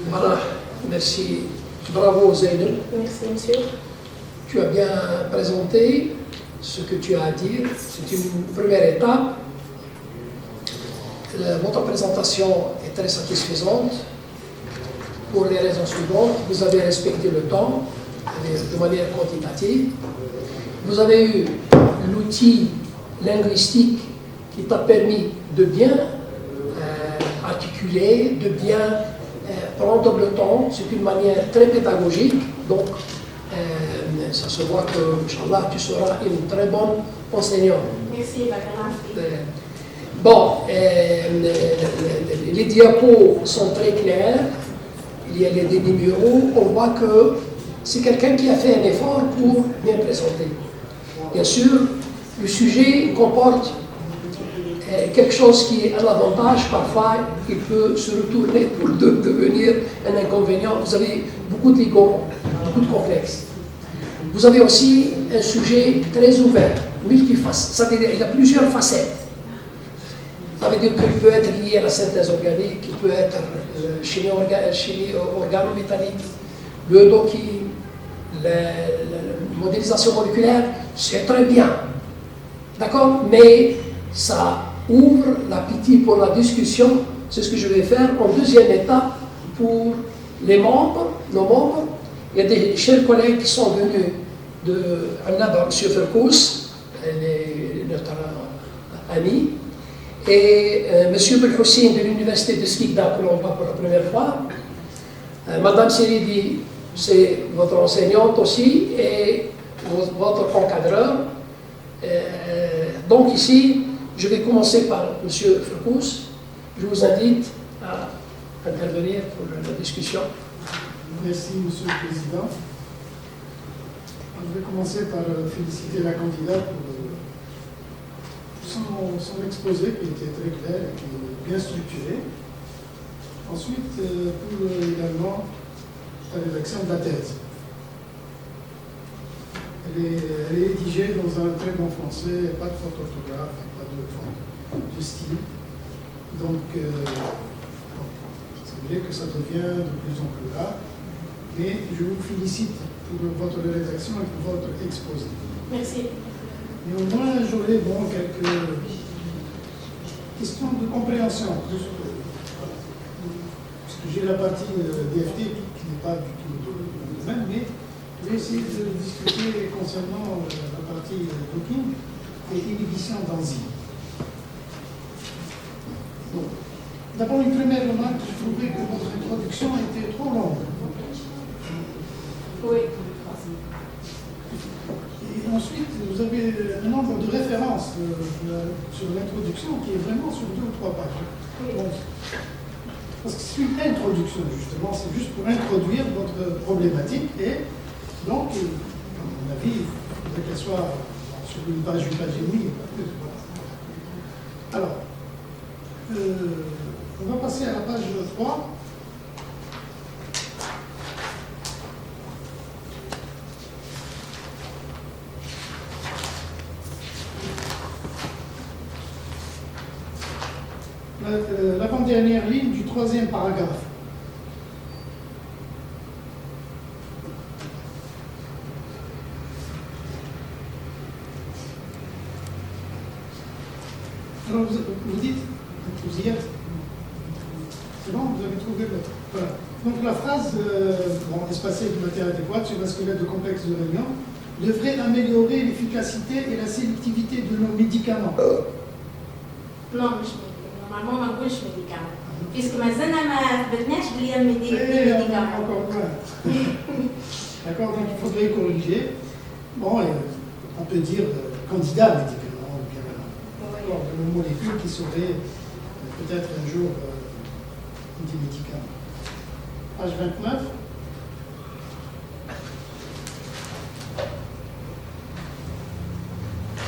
Voilà, merci. Bravo Zainul. Merci, monsieur. Tu as bien présenté ce que tu as à dire. C'est une première étape. Votre présentation est très satisfaisante pour les raisons suivantes. Vous avez respecté le temps de manière quantitative. Vous avez eu l'outil linguistique qui t'a permis de bien articuler, de bien prendre le temps. C'est une manière très pédagogique. Donc, ça se voit que, Inch'Allah, tu seras une très bonne enseignante. Merci, Bakar. Bon, les diapos sont très clairs. Il y a des numéros. On voit que c'est quelqu'un qui a fait un effort pour bien présenter. Bien sûr, le sujet comporte quelque chose qui est un avantage. Parfois, il peut se retourner pour devenir un inconvénient. Vous avez beaucoup de ligons, beaucoup de complexes. Vous avez aussi un sujet très ouvert, multifacette. Ça veut dire qu'il y a plusieurs facettes. Ça veut dire qu'il peut être lié à la synthèse organique, il peut être chimie organométallique, biodoki, la modélisation moléculaire, c'est très bien. D'accord? Mais ça ouvre l'appétit pour la discussion. C'est ce que je vais faire en deuxième étape pour les membres, nos membres. Il y a des chers collègues qui sont venus de M. Ferkous, notre ami, et M. Belhoussin de l'université de Skikda, que l'on voit pour la première fois. Madame Seridi, c'est votre enseignante aussi, et votre encadreur. Donc ici, je vais commencer par M. Ferkous. Je vous invite à intervenir pour la discussion. Merci, Monsieur le Président. Je vais commencer par féliciter la candidate pour son exposé qui était très clair et qui est bien structuré. Ensuite, pour également la rédaction de la thèse. Elle est rédigée dans un très bon français, pas de faute d'orthographe, pas de faute de style. Donc, c'est vrai que ça devient de plus en plus rare. Mais je vous félicite pour votre rédaction et pour votre exposé. Merci. Néanmoins, j'aurais quelques questions de compréhension. Parce que j'ai la partie DFT qui n'est pas du tout le même, mais je vais essayer de discuter concernant la partie docking et inhibition d'enzymes. D'abord, une première remarque, je trouvais que votre introduction était trop longue. Oui. Et ensuite, vous avez un nombre de références sur l'introduction qui est vraiment sur 2 ou 3 pages. Oui. Donc, parce que c'est une introduction, justement, c'est juste pour introduire votre problématique. Et donc, à mon avis, il faudrait qu'elle soit sur une page et demie, pas plus. Alors, on va passer à la page 3. L'avant-dernière ligne du 3e paragraphe. Alors, vous dites, vous y êtes. C'est bon, vous avez trouvé le... Voilà. Donc la phrase, espacée de matière adéquate sur un squelette de complexe de réunion, devrait améliorer l'efficacité et la sélectivité de nos médicaments. Non, normalement, ما نقولش médicament. Puisque ما زلنا ما ثبتناش بلي هي médicament. Encore moins. D'accord, donc il faudrait corriger. Bon, on peut dire candidat médicament, ou bien une molécule qui serait peut-être un jour des médicaments. Page 29.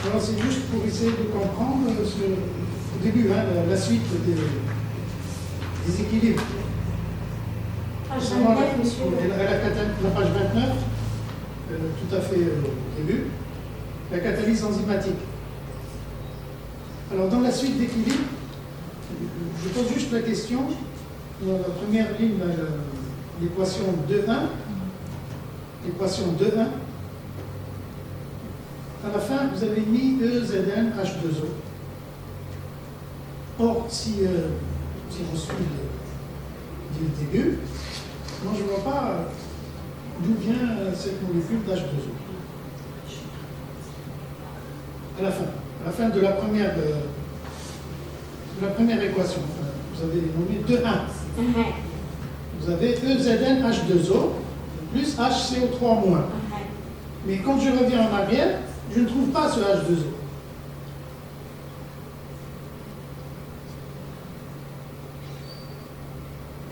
Alors c'est juste pour essayer de comprendre au début la suite des équilibres. Page 29, monsieur. La page 29, tout à fait au début, la catalyse enzymatique. Alors dans la suite d'équilibre, je pose juste la question, dans la première ligne, l'équation 2,1, l'équation 2,1, à la fin, vous avez mis EZN H2O. Or, si on suit le début, moi je ne vois pas d'où vient cette molécule d'H2O. À la fin de la première équation, vous avez nommé 2,1. Vous avez EZN H2O plus HCO3-. Mais quand je reviens en arrière, je ne trouve pas ce H2O.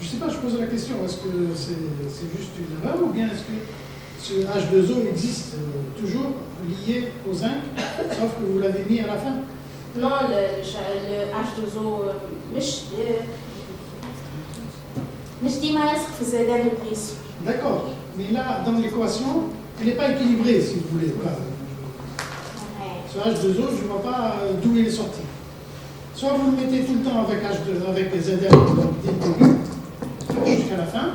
Je ne sais pas, je pose la question, est-ce que c'est juste une erreur ou bien est-ce que ce H2O existe toujours lié au zinc, sauf que vous l'avez mis à la fin? Non, le H2O مش ديما يلصق في الزيادات البريس. D'accord, mais là, dans l'équation, elle n'est pas équilibrée, si vous voulez. Voilà. Ce H2O, je ne vois pas d'où il est sorti. Soit vous le mettez tout le temps avec H2, avec les ZR dès le début, jusqu'à la fin,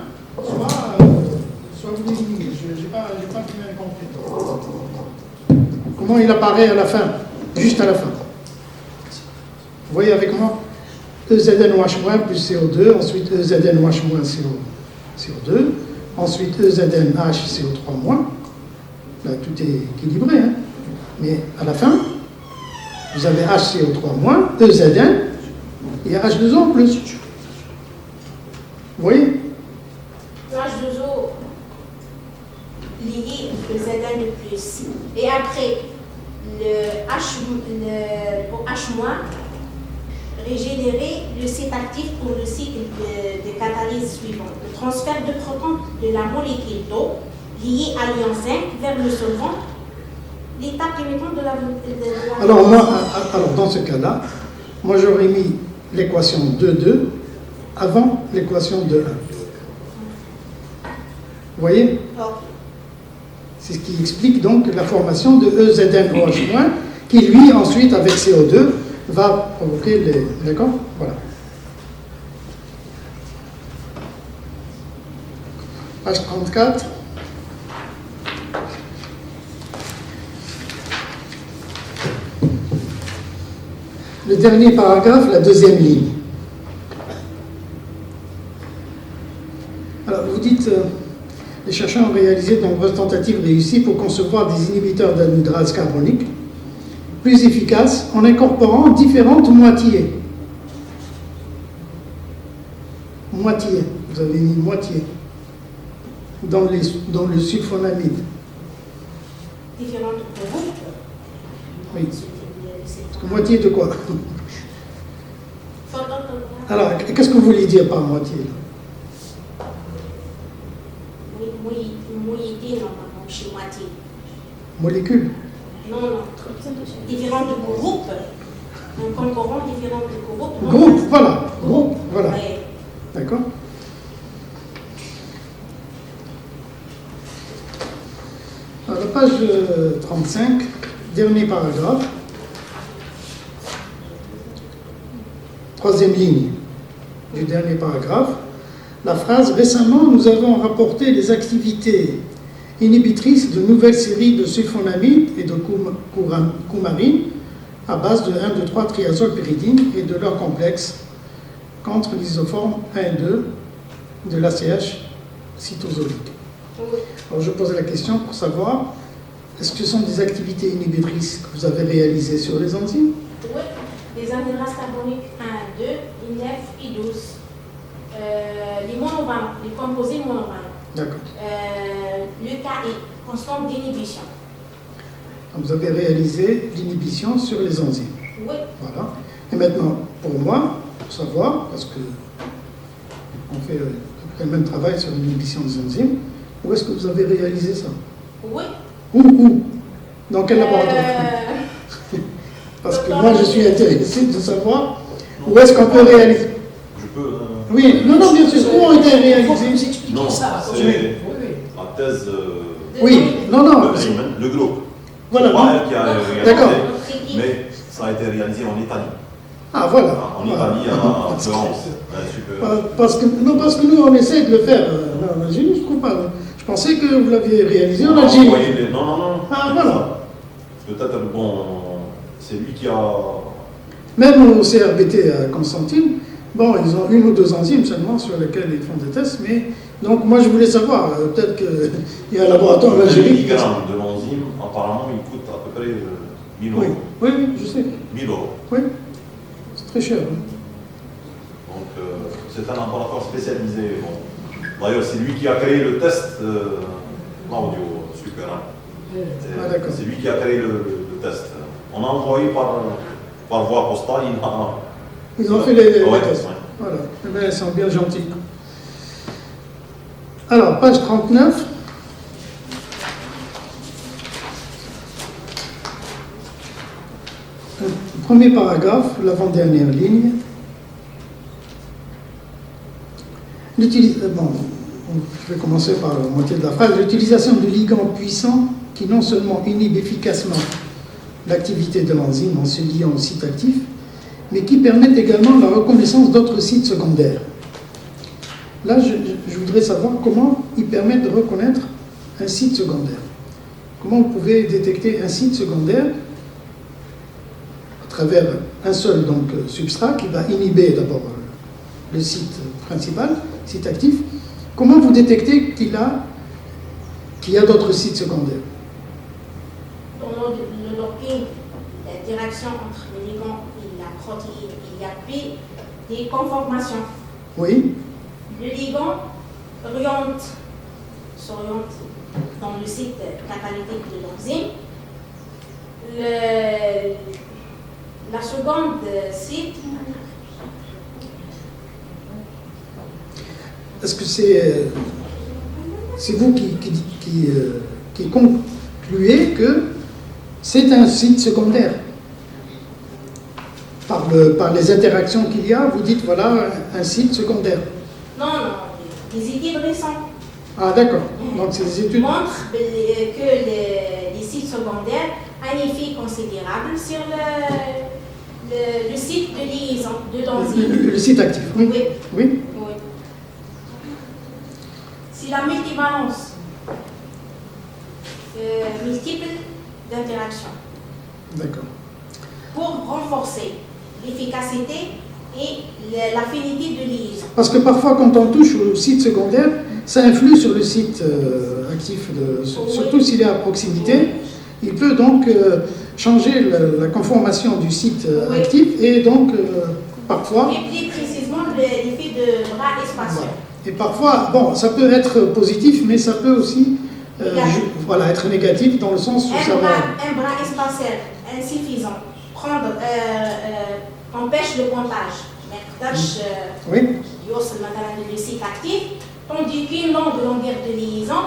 soit vous l'éliminez. Je n'ai pas bien compris. Comment il apparaît à la fin? Juste à la fin. Vous voyez avec moi? EZNOH- plus CO2, ensuite EZNOH- CO2, ensuite EZNH CO3-. Là, tout est équilibré, hein? Mais à la fin, vous avez HCO3-, EZN et H2O en plus. Vous voyez? Le H2O lié au ZN de plus. Et après, le H- régénérer le site actif pour le cycle de catalyse suivant. Le transfert de protons de la molécule d'eau liée à l'ion zinc vers le solvant. L'étape émettant de la... Alors, dans ce cas-là, moi j'aurais mis l'équation 2,2 avant l'équation 2,1. Vous voyez? C'est ce qui explique donc la formation de EZNOH- qui lui, ensuite, avec CO2, va provoquer les... D'accord? Voilà. Page 34. Le dernier paragraphe, la deuxième ligne. Alors, vous dites, les chercheurs ont réalisé de nombreuses tentatives réussies pour concevoir des inhibiteurs d'anhydrase carbonique plus efficaces en incorporant différentes moitiés. Moitié, vous avez mis moitié dans le sulfonamide. Différentes groupes. Oui. Moitié de quoi? Alors, qu'est-ce que vous voulez dire par moitié? Moitié, normalement, chez moitié. Molécule? Non. Différents groupes. Donc, concurrents, différents groupes. Groupe, voilà. Groupe, voilà. Ouais. D'accord? Alors, page 35, dernier paragraphe. Troisième ligne du dernier paragraphe. La phrase « Récemment, nous avons rapporté les activités inhibitrices de nouvelles séries de sulfonamide et de coumarine à base de 1,2,3-triazolpyridine et de leur complexe contre l'isoforme 1 et 2 de l'ACH cytosolique. » Alors je pose la question pour savoir, est-ce que ce sont des activités inhibitrices que vous avez réalisées sur les enzymes? Oui, les anhydrases carboniques 1, 2, I9, I12. Les monovalents, les composés monovalents. D'accord. Le KI, constante d'inhibition. Vous avez réalisé l'inhibition sur les enzymes. Oui. Voilà. Et maintenant, pour moi, pour savoir, parce que on fait le même travail sur l'inhibition des enzymes, où est-ce que vous avez réalisé ça? Oui. Où? Dans quel laboratoire? Parce que moi, je suis intéressé de savoir où est-ce qu'on peut réaliser. Je peux. Oui, non, bien sûr. Où ont été Il faut que réalisés? vous expliquiez Non, ça. c'est Oui. en thèse. Oui, non. Le groupe. Voilà. C'est pas elle qui a réalisé, D'accord. mais ça a été réalisé en Italie. Ah, voilà. En Voilà. Italie, en Florence. Super. Parce que nous, on essaie de le faire en Algérie, je trouve pas. Je pensais que vous l'aviez réalisé en Algérie. Non. Ah, voilà. Peut-être, bon, c'est lui qui a. Même au CRBT à Constantine, bon, ils ont 1 ou 2 enzymes seulement sur lesquelles ils font des tests, mais donc moi je voulais savoir, peut-être qu'il y a un laboratoire en Le Algérie. milligramme de l'enzyme, apparemment, il coûte à peu près 1000 euros. Oui, je sais. 1000 euros. Oui, c'est très cher. Donc, c'est un laboratoire spécialisé. Bon. D'ailleurs, c'est lui qui a créé le test l'audio super. Ah, d'accord. C'est lui qui a créé le test. On a envoyé par voie postale, Ils ont fait les ouais, tests. ouais. Voilà, eh bien, ils sont bien gentils. Alors, page 39. Premier paragraphe, l'avant-dernière ligne. Bon, je vais commencer par la moitié de la phrase. L'utilisation de ligands puissants qui non seulement inhibent efficacement l'activité de l'enzyme en se liant au site actif, mais qui permettent également la reconnaissance d'autres sites secondaires. Là, je voudrais savoir comment ils permettent de reconnaître un site secondaire. Comment vous pouvez détecter un site secondaire à travers un seul substrat qui va inhiber d'abord le site principal, site actif. Comment vous détectez qu'il y a d'autres sites secondaires? Dans le docking, l'interaction entre le ligand et la protéine, il y a des conformations. Oui. Le ligand s'oriente dans le site catalytique de l'enzyme. La seconde site. Est-ce que c'est vous qui concluez que c'est un site secondaire par les interactions qu'il y a, vous dites voilà un site secondaire? Non, des études récentes. Ah d'accord, donc c'est des études... montrent que les sites secondaires ont un effet considérable sur le site de liaison de l'enzyme. Le site actif, oui. Oui. C'est la multivalence multiple d'interactions. D'accord. Pour renforcer l'efficacité et l'affinité de liaison. Parce que parfois, quand on touche au site secondaire, ça influe sur le site actif, surtout s'il est à proximité. Il peut donc changer la conformation du site actif et donc parfois... Et plus précisément, l'effet de bras espacés. Et parfois, bon, ça peut être positif, mais ça peut aussi être négatif dans le sens où ça va... Un bras espacé insuffisant empêche le pointage. Oui. Le site actif, tandis qu'une longue longueur de liaison,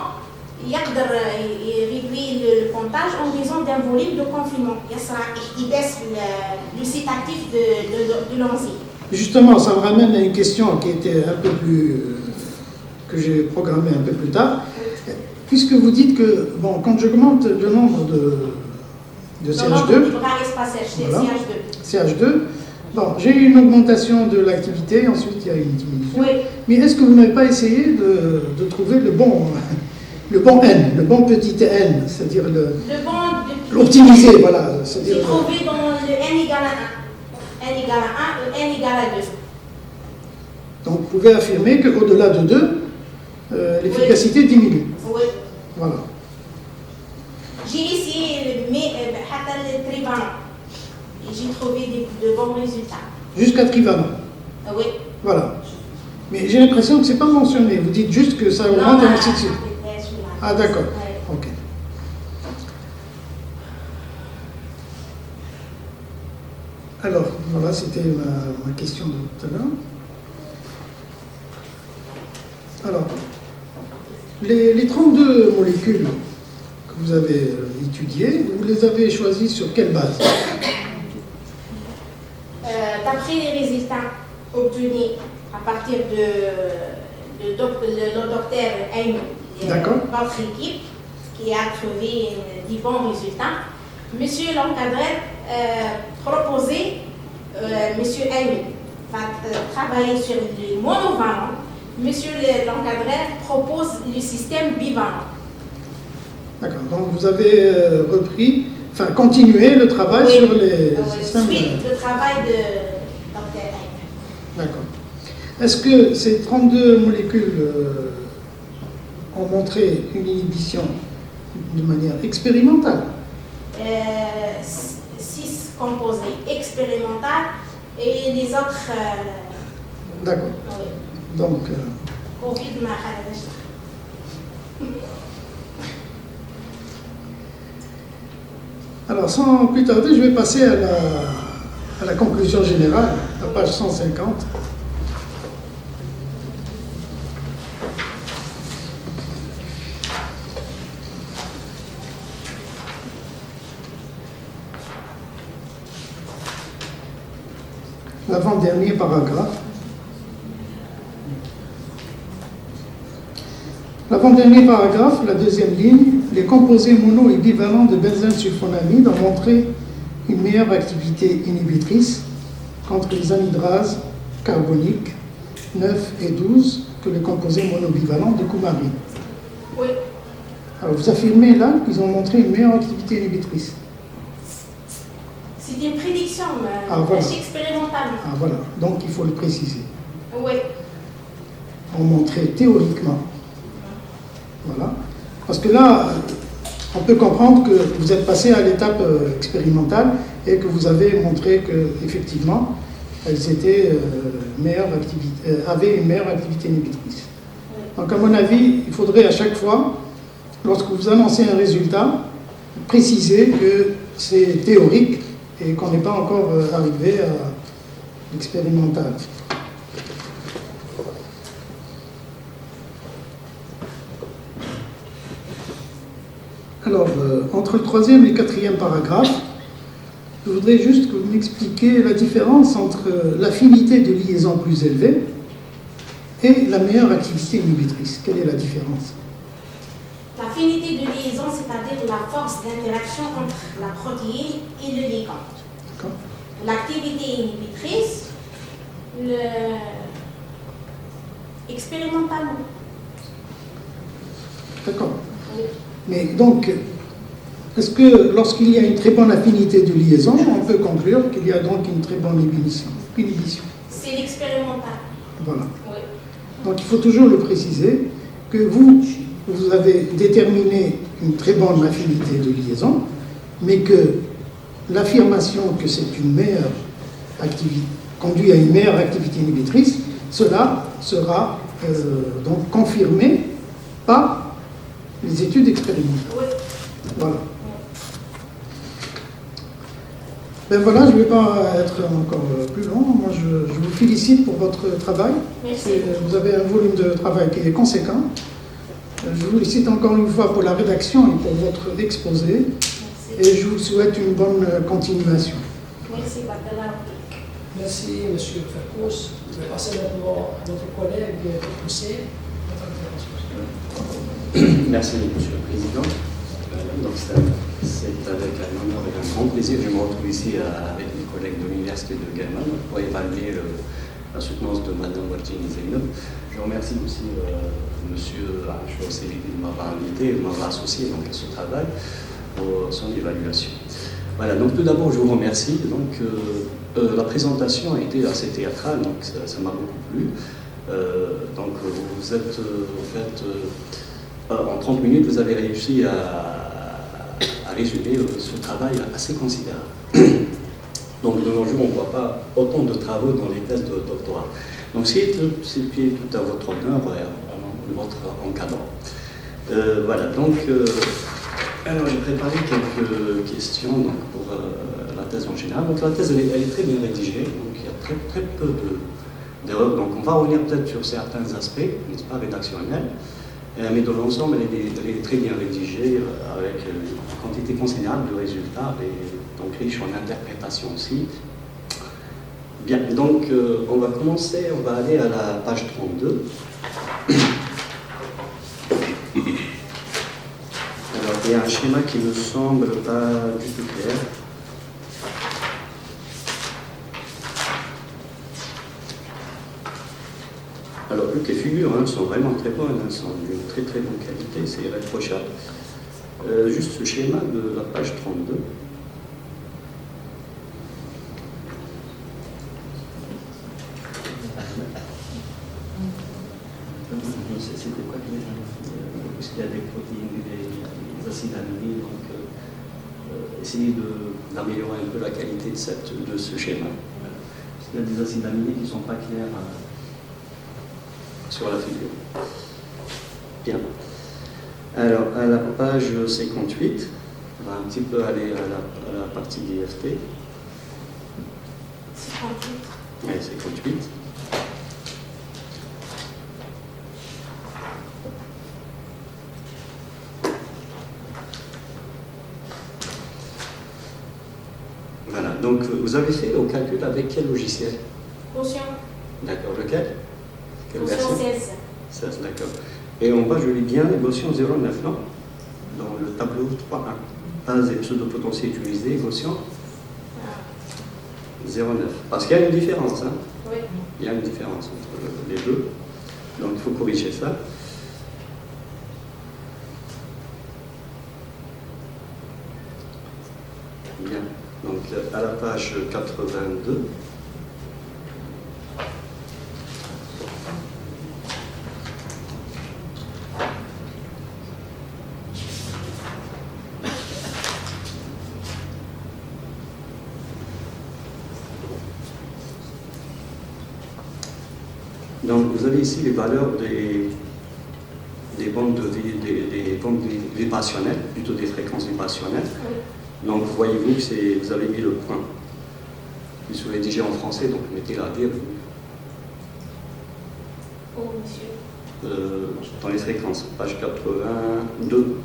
il réduit le pointage en raison d'un volume de confinement. Il baisse le site actif de l'enzyme. Justement, ça me ramène à une question qui était un peu plus... que j'ai programmée un peu plus tard. Puisque vous dites que, bon, quand j'augmente le nombre de CH2, voilà, CH2, bon, j'ai eu une augmentation de l'activité, ensuite il y a une diminution. Oui. Mais est-ce que vous n'avez pas essayé de trouver le bon N, le bon petit N, c'est-à-dire l'optimiser, voilà. J'ai trouvé dans le N égale à 1, N égale à 1 et N égale à 2. Donc vous pouvez affirmer qu'au-delà de 2, l'efficacité diminue. Oui. Voilà. J'ai essayé le trivalent et j'ai trouvé de bons résultats. Jusqu'à trivalent. Oui. Voilà. Mais j'ai l'impression que ce n'est pas mentionné. Vous dites juste que ça augmente et ainsi de suite. Ah d'accord. Ouais. Ok. Alors, voilà, c'était ma question de tout à l'heure. Alors, les 32 molécules que vous avez étudiées, vous les avez choisies sur quelle base? D'après les résultats obtenus à partir de le docteur Aïm, votre équipe, qui a trouvé des bons résultats, monsieur l'encadreur proposait M. Aimé va travailler sur le monovalent. Monsieur l'encadreur propose le système bivalent. D'accord, donc vous avez continué le travail sur les systèmes. Suite le travail de Dr. Aimé. D'accord. Est-ce que ces 32 molécules ont montré une inhibition de manière expérimentale? 6 composés expérimentaux et les autres. D'accord. Oui. Donc. Covid ma khaladash. Alors, sans plus tarder, je vais passer à la conclusion générale, à page 150. L'avant-dernier paragraphe. L'avant-dernier paragraphe, la deuxième ligne, les composés mono et bivalents de benzène-sulfonamide ont montré une meilleure activité inhibitrice contre les anhydrases carboniques 9 et 12 que les composés monobivalents de coumarine. Oui. Alors vous affirmez là qu'ils ont montré une meilleure activité inhibitrice. C'est une prédiction voilà. expérimentale. Ah voilà, donc il faut le préciser. Oui. On montrait théoriquement. Voilà. Parce que là, on peut comprendre que vous êtes passé à l'étape expérimentale et que vous avez montré qu'effectivement, elles étaient, avaient une meilleure activité inhibitrice. Donc à mon avis, il faudrait à chaque fois, lorsque vous annoncez un résultat, préciser que c'est théorique et qu'on n'est pas encore arrivé à l'expérimental. Alors, entre le troisième et le quatrième paragraphe, je voudrais juste que vous m'expliquiez la différence entre l'affinité de liaison plus élevée et la meilleure activité inhibitrice. Quelle est la différence? L'affinité de liaison, c'est-à-dire la force d'interaction entre la protéine et le ligand. D'accord. L'activité inhibitrice, expérimentalement. D'accord. Oui. Mais donc, est-ce que lorsqu'il y a une très bonne affinité de liaison, on peut conclure qu'il y a donc une très bonne inhibition? C'est l'expérimental. Voilà. Oui. Donc il faut toujours le préciser que vous avez déterminé une très bonne affinité de liaison, mais que l'affirmation que c'est une meilleure activité, conduit à une meilleure activité inhibitrice, cela sera donc confirmé par les études expérimentales. Oui. Voilà. Ben voilà, je ne vais pas être encore plus long. Moi, je vous félicite pour votre travail. Merci. Vous avez un volume de travail qui est conséquent. Je vous félicite encore une fois pour la rédaction et pour votre exposé. Merci. Et je vous souhaite une bonne continuation. Merci, Badala. Merci, M. Ferkous. Je vais passer maintenant à notre collègue Poussé. Merci, Monsieur le Président. Donc c'est avec un honneur et un grand plaisir que je me retrouve ici avec mes collègues de l'Université de Guelman pour évaluer la soutenance de Mme Wartine Zeynep. Je remercie aussi Monsieur Achour Sévili de m'avoir invité et de m'avoir associé donc, à ce travail pour son évaluation. Voilà, donc tout d'abord je vous remercie. Donc, la présentation a été assez théâtrale, donc ça m'a beaucoup plu. Donc vous êtes en fait en 30 minutes vous avez réussi à résumer ce travail assez considérable. Donc de nos jours on ne voit pas autant de travaux dans les thèses de doctorat. Donc c'est tout à votre honneur et votre encadrant. Voilà, donc alors j'ai préparé quelques questions donc, pour la thèse en général. Donc la thèse elle est très bien rédigée, donc il y a très peu d'erreurs. Donc on va revenir peut-être sur certains aspects, n'est-ce pas, rédactionnels, mais dans l'ensemble elle est très bien rédigée avec une quantité considérable de résultats et donc riche en interprétation aussi. Bien, donc on va commencer, on va aller à la page 32. Alors il y a un schéma qui me semble pas du tout clair. Alors, les figures sont vraiment très bonnes, sont d'une très très bonne qualité, c'est irréprochable. Juste ce schéma de la page 32. C'était quoi puisqu'il y a des protéines, des acides aminés, donc essayer d'améliorer un peu la qualité de ce schéma. Il y a des acides aminés qui ne sont pas clairs sur la figure. Bien. Alors, à la page 58, on va un petit peu aller à la partie d'IFT. 58. Ouais, 58. Voilà, donc vous avez fait le calcul avec quel logiciel? Quotient. D'accord, lequel? Quelle Quotient version? 16. 16, d'accord. Et en bas, je lis bien l'équation 0,9, non? Dans le tableau 3.1. Base et pseudo-potentiel utilisé, équation 0,9. Parce qu'il y a une différence, hein? Oui. Il y a une différence entre les deux. Donc il faut corriger ça. Bien. Donc à la page 82. Donc vous avez ici les valeurs des bandes vibrationnelles, plutôt des fréquences vibrationnelles. Oui. Donc voyez-vous que vous avez mis le point. Puis vous rédigé en français, donc mettez la virgule. Oh, monsieur. Dans les fréquences, page 82.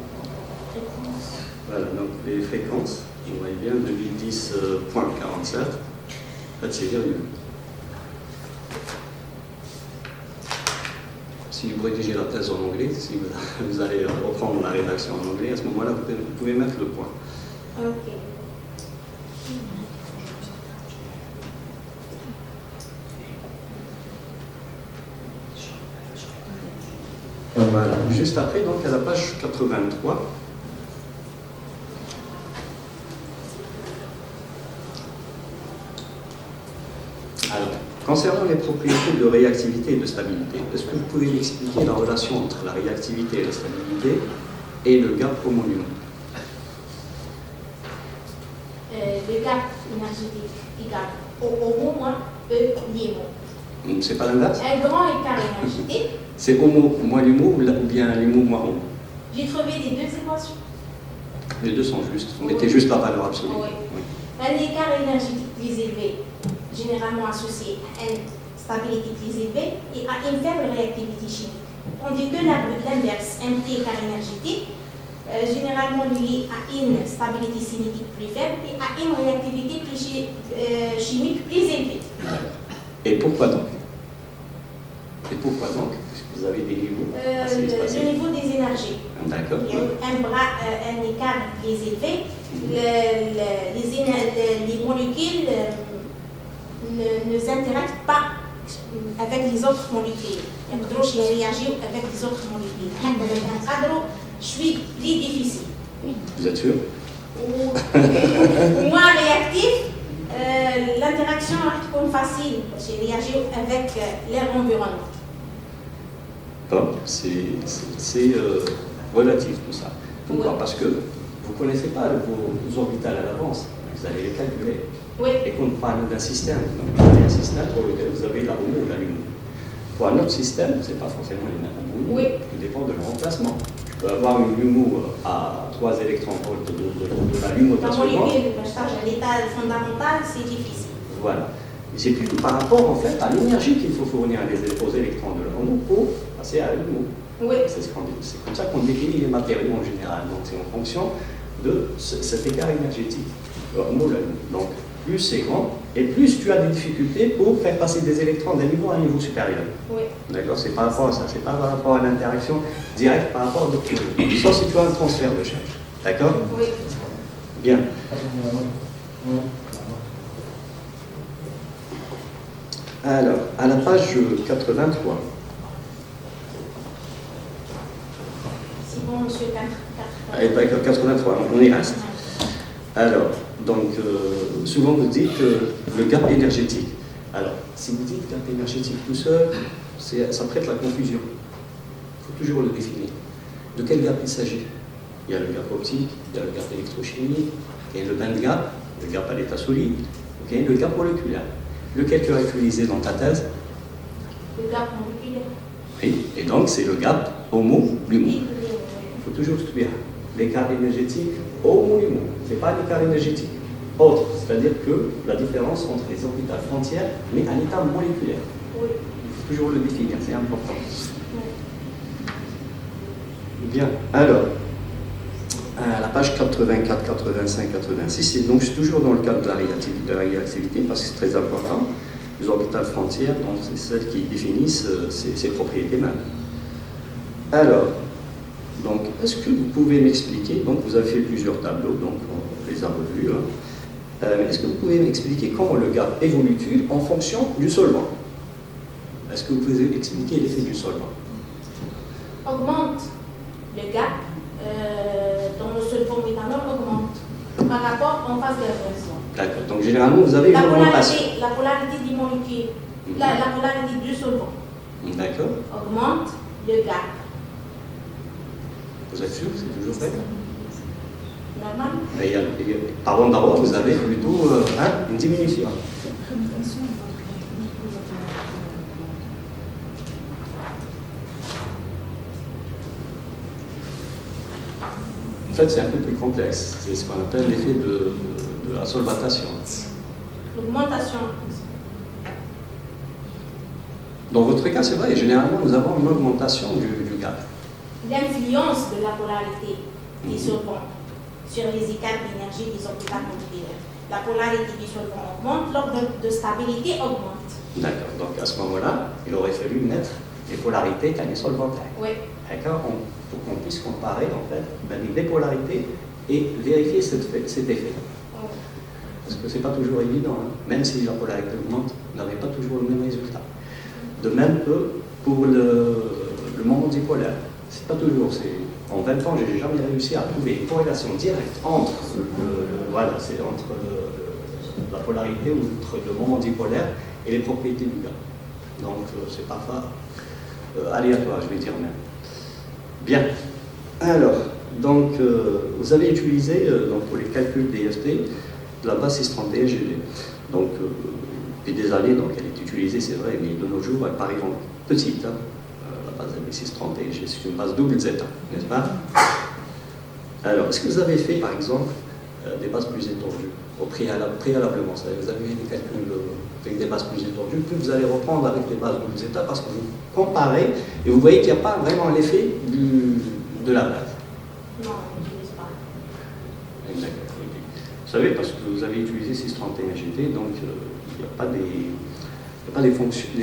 Réponse. Voilà, donc les fréquences, vous voyez bien, 2010.47. En fait, c'est virgule. Si vous rédigez la thèse en anglais, si vous allez reprendre la rédaction en anglais, à ce moment-là, vous pouvez mettre le point. Ok. Voilà. Juste après, donc, à la page 83. Alors, concernant les propriétés de réactivité et de stabilité, est-ce que vous pouvez m'expliquer la relation entre la réactivité et la stabilité et le gap homonyme? Le gap énergétique égal au moins E l'IMO. C'est pas l'inverse? Un grand écart énergétique. C'est homo moins l'humo ou bien l'humo moins homo? J'ai trouvé les deux équations. Les deux sont justes. Vous mettez juste la valeur absolue. Oui. Oui. Un écart énergétique plus élevé, généralement associé à une stabilité plus élevée et à une faible réactivité chimique. Tandis que l'inverse, un petit écart énergétique, généralement lié à une stabilité cinétique plus faible et à une réactivité chimique plus élevée. Et pourquoi donc? Puisque vous avez des niveaux assez espacés. Le niveau des énergies. D'accord. Il y a un écart plus élevé. Les molécules ne s'interactent pas avec les autres molécules. Elles ne réagissent avec les autres molécules. Avec un cadre, je suis plus difficile. Vous êtes sûr? Ou moins réactif, l'interaction reste comme facile. Je réagis avec leur environnement. Bon, c'est relatif tout ça. Pourquoi? Oui. Parce que vous ne connaissez pas vos orbitales à l'avance. Vous allez les calculer. Oui. Et qu'on parle d'un système. Donc, vous avez un système pour lequel vous avez la homo ou la lumo. Pour un autre système, ce n'est pas forcément les mêmes homo. Oui. Tout dépend de leur emplacement. Je peux avoir une lumo à 3 électronvolts de la lumo La par seconde. molécule de charge à l'état fondamental, c'est difficile. Voilà. C'est plutôt par rapport en fait à l'énergie qu'il faut fournir aux électrons de leur homo pour passer à l'homo. Oui. C'est comme ça qu'on définit les matériaux en général. Donc c'est en fonction de cet écart énergétique. Donc plus c'est grand et plus tu as des difficultés pour faire passer des électrons d'un niveau à un niveau supérieur. Oui. D'accord? C'est par rapport à ça, c'est pas par rapport à l'interaction directe par rapport à d'autres choses. Sauf si tu as un transfert de charge. D'accord? Oui. Bien. Alors, à la page 83. bon, monsieur 83, on y reste. Alors, donc, souvent vous dites le gap énergétique. Alors, si vous dites gap énergétique tout seul, ça prête la confusion. Il faut toujours le définir. De quel gap il s'agit? Il y a le gap optique, il y a le gap électrochimique, il y a le band gap, le gap à l'état solide, okay, le gap moléculaire. Lequel tu as utilisé dans ta thèse? Le gap moléculaire. Oui, et donc c'est le gap homo-lumo. Oui. Il faut toujours se dire l'écart énergétique homo-lumo. Ce n'est pas l'écart énergétique autre, c'est-à-dire que la différence entre les orbitales frontières, mais à l'état moléculaire. Oui. Il faut toujours le définir, c'est important. Bien, alors, à la page 84, 85, 86, et donc c'est toujours dans le cadre de la réactivité, parce que c'est très important. Les orbitales frontières, donc c'est celles qui définissent ces propriétés mêmes. Alors, donc, est-ce que vous pouvez m'expliquer, donc vous avez fait plusieurs tableaux, donc on les a revus, hein. Est-ce que vous pouvez m'expliquer comment le gap évolue en fonction du solvant? Est-ce que vous pouvez expliquer l'effet du solvant? Augmente le gap dans le solvant méthanol augmente par rapport en phase d'inversion. D'accord, donc généralement vous avez une augmentation. La polarité du molécule, la polarité du solvant D'accord. augmente le gap. Vous êtes sûr que c'est toujours vrai? Normal. Par an d'abord, vous avez plutôt une diminution. En fait, c'est un peu plus complexe. C'est ce qu'on appelle l'effet de la solvatation. L'augmentation. Dans votre cas, c'est vrai, généralement, nous avons une augmentation du gap. L'influence de la polarité des solvants sur les écarts d'énergie des orbitales moléculaires. La polarité du solvant augmente, l'ordre de stabilité augmente. D'accord, donc à ce moment-là, il aurait fallu mettre les polarités qu'à les solvataires. Oui. D'accord, pour qu'on puisse comparer en fait les polarités et vérifier cet effet. Parce que c'est pas toujours évident, hein. Même si la polarité augmente, vous n'avez pas toujours le même résultat. De même que pour le moment dipolaire, c'est pas toujours. En 20 ans, je n'ai jamais réussi à trouver une corrélation directe entre la polarité ou entre le moment dipolaire et les propriétés du gap. Donc c'est parfois aléatoire, je vais dire même. Bien. Alors, donc vous avez utilisé donc, pour les calculs DFT de la base 631 GD. Donc depuis des années, donc elle est utilisée, c'est vrai, mais de nos jours, elle paraît petite. Hein. La base MX631 G, c'est une base double zeta, n'est-ce pas? Alors, est-ce que vous avez fait, par exemple, des bases plus étendues préalablement? Vous avez fait des calculs avec des bases plus étendues, puis vous allez reprendre avec les bases double zeta parce que vous comparez et vous voyez qu'il n'y a pas vraiment l'effet de la base. Non, on n'utilise pas. Exact. Vous savez, parce que vous avez utilisé 631 GT, donc il n'y a pas des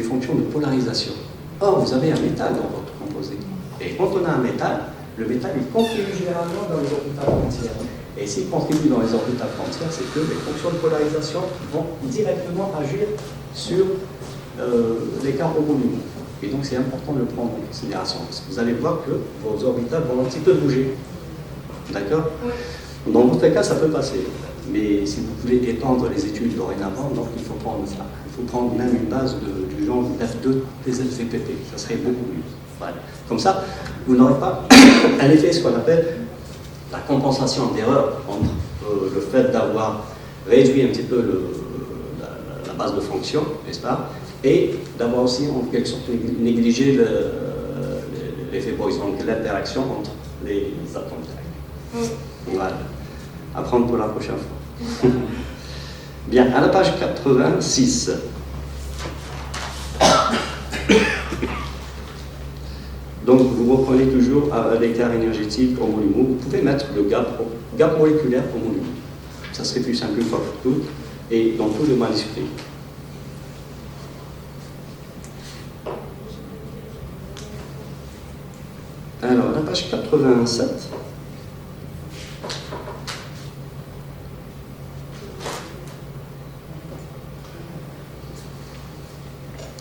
fonctions de polarisation. Or, vous avez un métal dans votre composé. Et quand on a un métal, le métal il contribue généralement dans les orbitales frontières. Et s'il contribue dans les orbitales frontières, c'est que les fonctions de polarisation vont directement agir sur l'écart homo-lumo. Et donc c'est important de le prendre en considération, parce que vous allez voir que vos orbitales vont un petit peu bouger. D'accord? Oui. Dans votre cas, ça peut passer. Mais si vous voulez étendre les études dorénavant, donc il faut prendre ça. Il faut prendre même une base du genre F2 TZVPP. Ça serait beaucoup mieux. Voilà. Comme ça, vous n'aurez pas un effet, ce qu'on appelle la compensation d'erreur entre le fait d'avoir réduit un petit peu la base de fonction, n'est-ce pas, et d'avoir aussi en quelque sorte négligé l'effet Boyce, donc l'interaction entre les atomes directs. Voilà. À prendre pour la prochaine fois. Bien, à la page 86. Donc, vous reprenez toujours à l'écart énergétique homo-lumo. Vous pouvez mettre le gap moléculaire homo-lumo. Ça serait plus simple une fois pour toutes et dans tous les manuscrits. Alors, la page 87.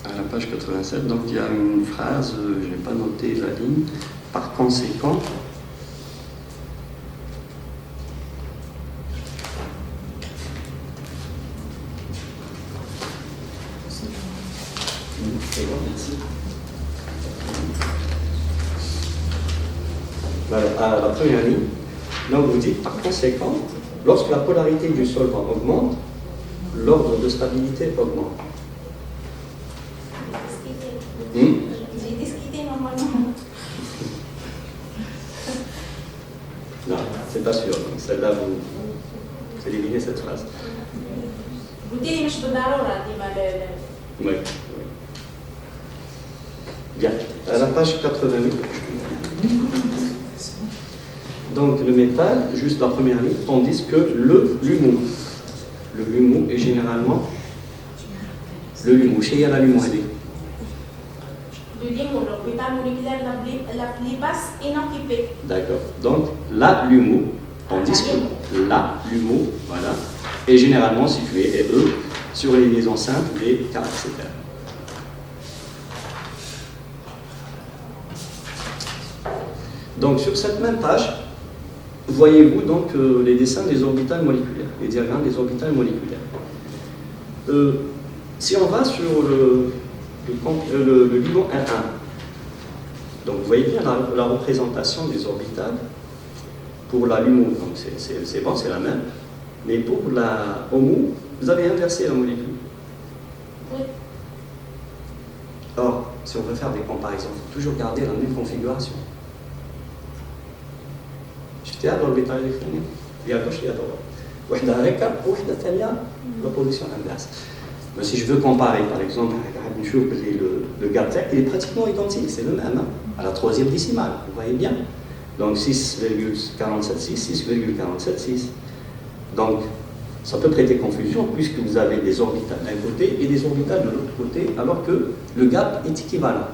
À la page 87, donc il y a une phrase, je n'ai pas noté la ligne, par conséquent, C'est bon, merci. Alors, à la première ligne, donc vous dites par conséquent, lorsque la polarité du solvant augmente, l'ordre de stabilité augmente. J'ai discuté normalement. Non, c'est pas sûr. Donc celle-là, vous éliminez cette phrase. Vous dites que je peux Oui. Bien. À la page 88. Donc le métal, juste la première ligne, tandis que le LUMO est généralement le LUMO. Chez la LUMO, Le l'orbital moléculaire la plus basse et non occupée. D'accord. Donc la LUMO, tandis que la LUMO, voilà, est généralement située, et eux, sur les liaisons simples des caractères. Donc sur cette même page, voyez-vous donc les dessins des orbitales moléculaires, les diagrammes des orbitales moléculaires. Si on va sur le ligand 1,1, donc vous voyez bien la représentation des orbitales pour la LUMO, donc c'est bon, c'est la même, mais pour la HOMO, vous avez inversé la molécule. Oui. Or, si on veut faire des comparaisons, il faut toujours garder la même configuration. شفتي هذا الأوربيتال الإلكتروني اللي à gauche et à droite. واحدة هكا وواحدة ثانية la position inverse. Mais si je veux comparer, par exemple, le gap tech, il est pratiquement identique, c'est le même, hein, à la troisième décimale, vous voyez bien. Donc 6,476, 6,476. Donc, ça peut prêter confusion puisque vous avez des orbitales d'un côté et des orbitales de l'autre côté, alors que le gap est équivalent.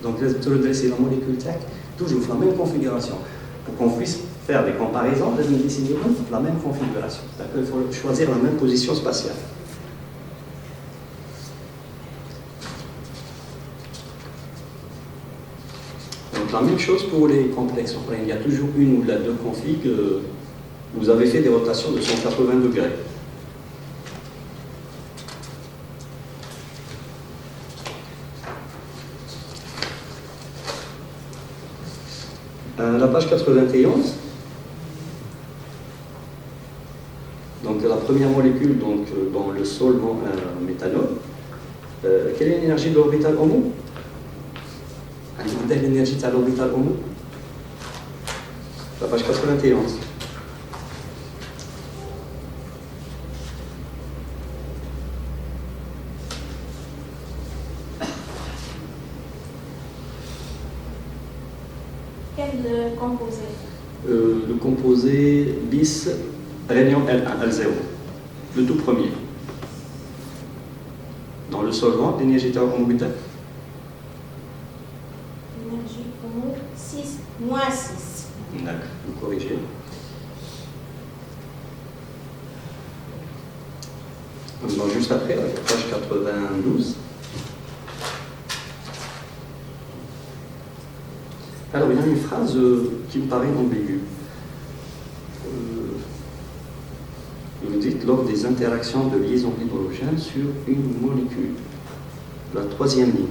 Donc, vous redressez la molécule tech, toujours la même configuration. Pour qu'on puisse faire des comparaisons, vous devez décider la même configuration. Il faut choisir la même position spatiale. Donc la même chose pour les complexes. Il y a toujours une ou deux configs. Vous avez fait des rotations de 180 degrés. La page 91. Donc la première molécule donc, dans le solvant méthanol. Quelle est l'énergie de l'orbital HOMO? L'énergie de l'orbital HOMO. La page 91. Quel composé? Le composé bis rhénium L1, L0, le tout premier. Dans le solvant, l'énergie thermomètre. Énergie HOMO 6, moins 6. D'accord, vous corrigez. Donc, juste après, la page 92. Alors, il y a une phrase qui me paraît ambiguë. Vous dites lors des interactions de liaison hydrogène sur une molécule. La troisième ligne.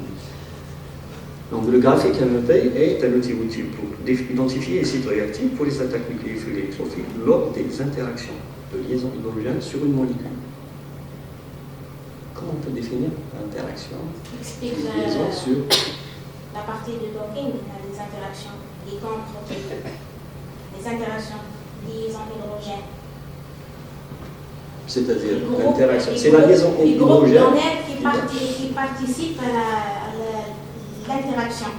Donc, le graphique MEP est un outil utile pour identifier les sites réactifs pour les attaques nucléophiles et électrophiles lors des interactions de liaison hydrogène sur une molécule. Comment on peut définir l'interaction Explique liaison sur la partie de docking, les interactions, les contre-protéines, les interactions, liaison hydrogène. C'est-à-dire l'interaction, c'est la liaison hydrogène. Les groupes d'honnêtes qui participent à l'interaction.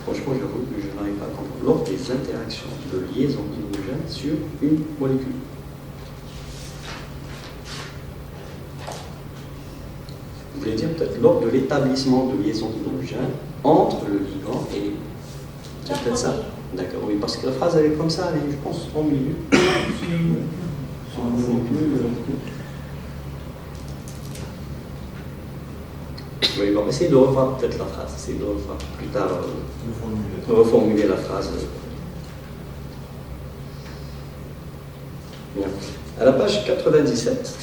Franchement, j'avoue que je n'arrive pas à comprendre. Lors des interactions de liaison hydrogène sur une molécule. Vous voulez dire peut-être lors de l'établissement de liaison hydrogène entre le ligand et... C'est peut-être ça. D'accord, oui, parce que la phrase elle est comme ça, elle est, je pense, en milieu. Oui, on va essayer de revoir peut-être la phrase, essayer de revoir plus tard, reformuler la phrase. À la page 97,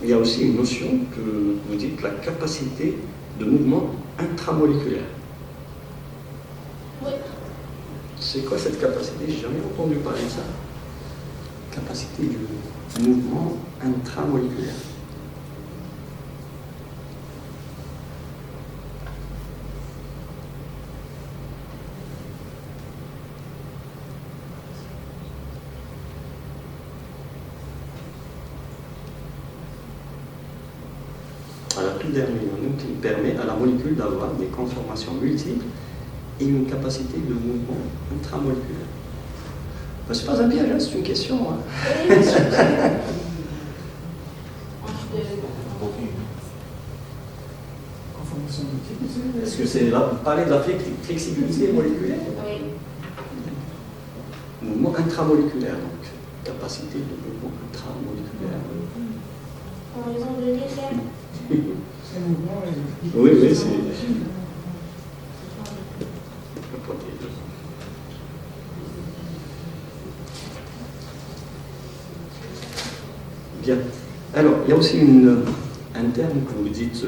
il y a aussi une notion que vous dites la capacité de mouvement intramoléculaire. Oui. C'est quoi cette capacité? J'ai jamais entendu parler de ça. Capacité du mouvement intramoléculaire. À la toute dernière ligne, qui permet à la molécule d'avoir des conformations multiples et une capacité de mouvement intramoléculaire. Ben, c'est pas un piège, hein, c'est une question. Hein. Oui, monsieur. Conformation multiple. Est-ce que c'est là, vous parlez de la flexibilité moléculaire? Oui. Mouvement intramoléculaire, donc. Capacité de mouvement intramoléculaire. En raison de l'échelle. C'est un mouvement. Oui, oui, c'est. Bien. Alors, il y a aussi un terme que vous dites,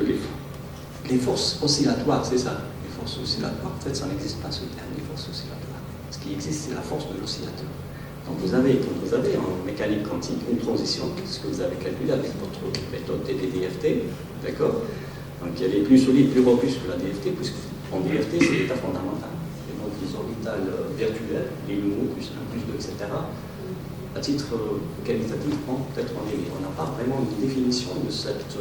les forces oscillatoires, c'est ça. Les forces oscillatoires, en fait, ça n'existe pas ce terme, les forces oscillatoires. Ce qui existe, c'est la force de l'oscillateur. Donc vous avez en mécanique quantique une transition, ce que vous avez calculé avec votre méthode TDDFT, d'accord? Donc elle est plus solide, plus robuste que la DFT, puisqu'en DFT, c'est l'état fondamental. Et donc les orbitales virtuelles, les lumos, plus 1, plus 2, etc., à titre qualitatif, peut-être on n'a pas vraiment une définition de cet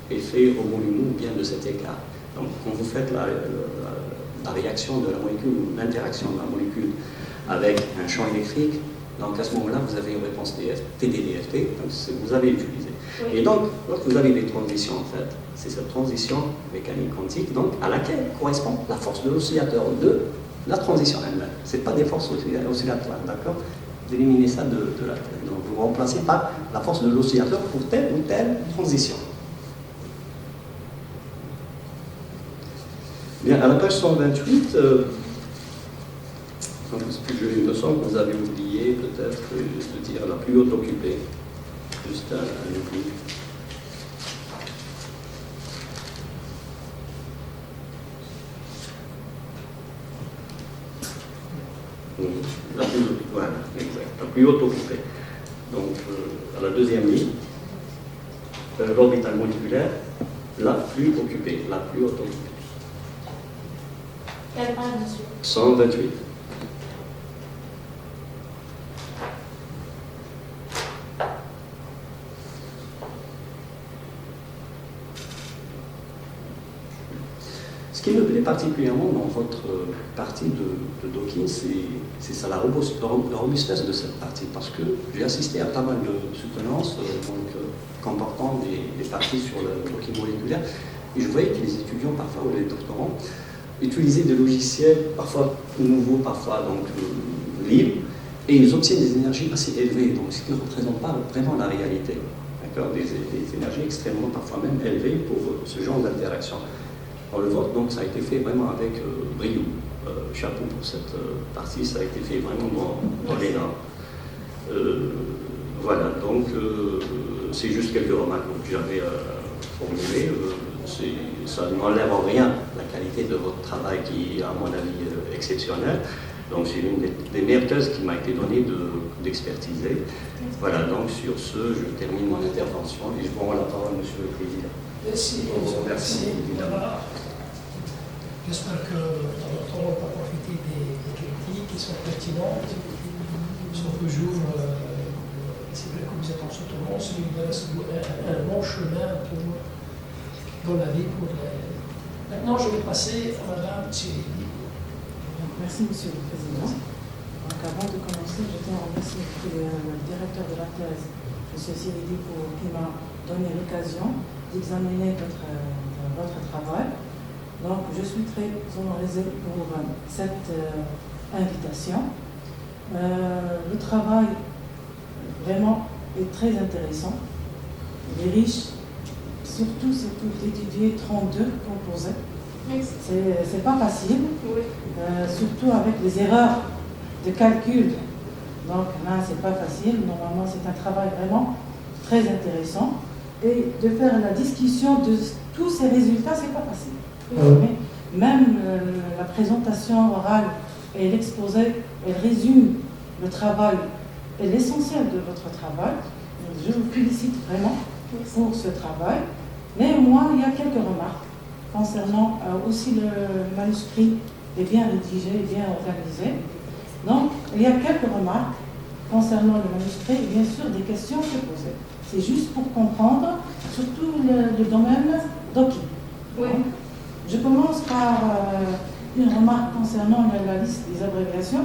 effet homo-lumo ou bien de cet écart. Donc quand vous faites la réaction de la molécule, l'interaction de la molécule avec un champ électrique, donc à ce moment-là, vous avez une réponse TDDFT, donc vous avez utilisé. Oui. Et donc, lorsque vous avez des transitions, en fait, c'est cette transition mécanique quantique, donc à laquelle correspond la force de l'oscillateur de la transition elle-même. Ce n'est pas des forces oscillatoires, d'accord? Vous éliminez ça de la tête. Donc vous remplacez par la force de l'oscillateur pour telle ou telle transition. Bien, à la page 128, je me sens que vous avez oublié peut-être de dire la plus haute occupée. Juste un oubli. Voilà, exact. La plus haute occupée. Donc, à la deuxième ligne, l'orbitale moléculaire, la plus occupée, la plus haute occupée. Quelle page, monsieur? 128. Ce qui me plaît particulièrement dans votre partie de Dawkins, c'est ça, la robustesse de cette partie, parce que j'ai assisté à pas mal de soutenances comportant des parties sur le Dawkins moléculaire, et je voyais que les étudiants, parfois, ou les doctorants, utilisaient des logiciels, parfois nouveaux, parfois donc libres, et ils obtiennent des énergies assez élevées, donc ce qui ne représente pas vraiment la réalité. Des énergies extrêmement, parfois même élevées pour ce genre d'interaction. Le vote, donc, ça a été fait vraiment avec brio. Chapeau pour cette partie, ça a été fait vraiment dans les normes. Voilà, donc, c'est juste quelques remarques que j'avais formulées. Ça n'enlève en rien la qualité de votre travail qui est, à mon avis, exceptionnelle. Donc, c'est l'une des meilleures thèses qui m'a été donnée d'expertiser. Voilà, donc, sur ce, je termine mon intervention et je vous rends la parole, Monsieur le Président. Merci. Merci. Voilà. J'espère que dans notre rôle, on va profiter des critiques qui sont pertinentes, sont toujours, c'est vrai que vous êtes en soutenance, mais il reste un bon chemin dans la vie. Maintenant, je vais passer à Madame Tsiridi. Merci, Monsieur le Président. Donc, avant de commencer, je tiens à remercier le directeur de la thèse, M. Tsiridi, qui m'a donné l'occasion d'examiner votre travail. Donc, je suis très honorée pour cette invitation. Le travail, vraiment, est très intéressant. Il est riche surtout d'étudier 32 composés. Merci. C'est pas facile, Oui. surtout avec les erreurs de calcul. Donc là, c'est pas facile. Normalement, c'est un travail vraiment très intéressant. Et de faire la discussion de tous ces résultats, c'est pas facile. Mais même la présentation orale et l'exposé, elle résume le travail et l'essentiel de votre travail. Je vous félicite vraiment pour ce travail. Mais moi, il y a quelques remarques concernant aussi le manuscrit est bien rédigé, bien organisé. Donc, il y a quelques remarques concernant le manuscrit et bien sûr des questions à se poser. C'est juste pour comprendre, surtout le domaine d'Oki. Oui. Je commence par une remarque concernant la liste des abréviations.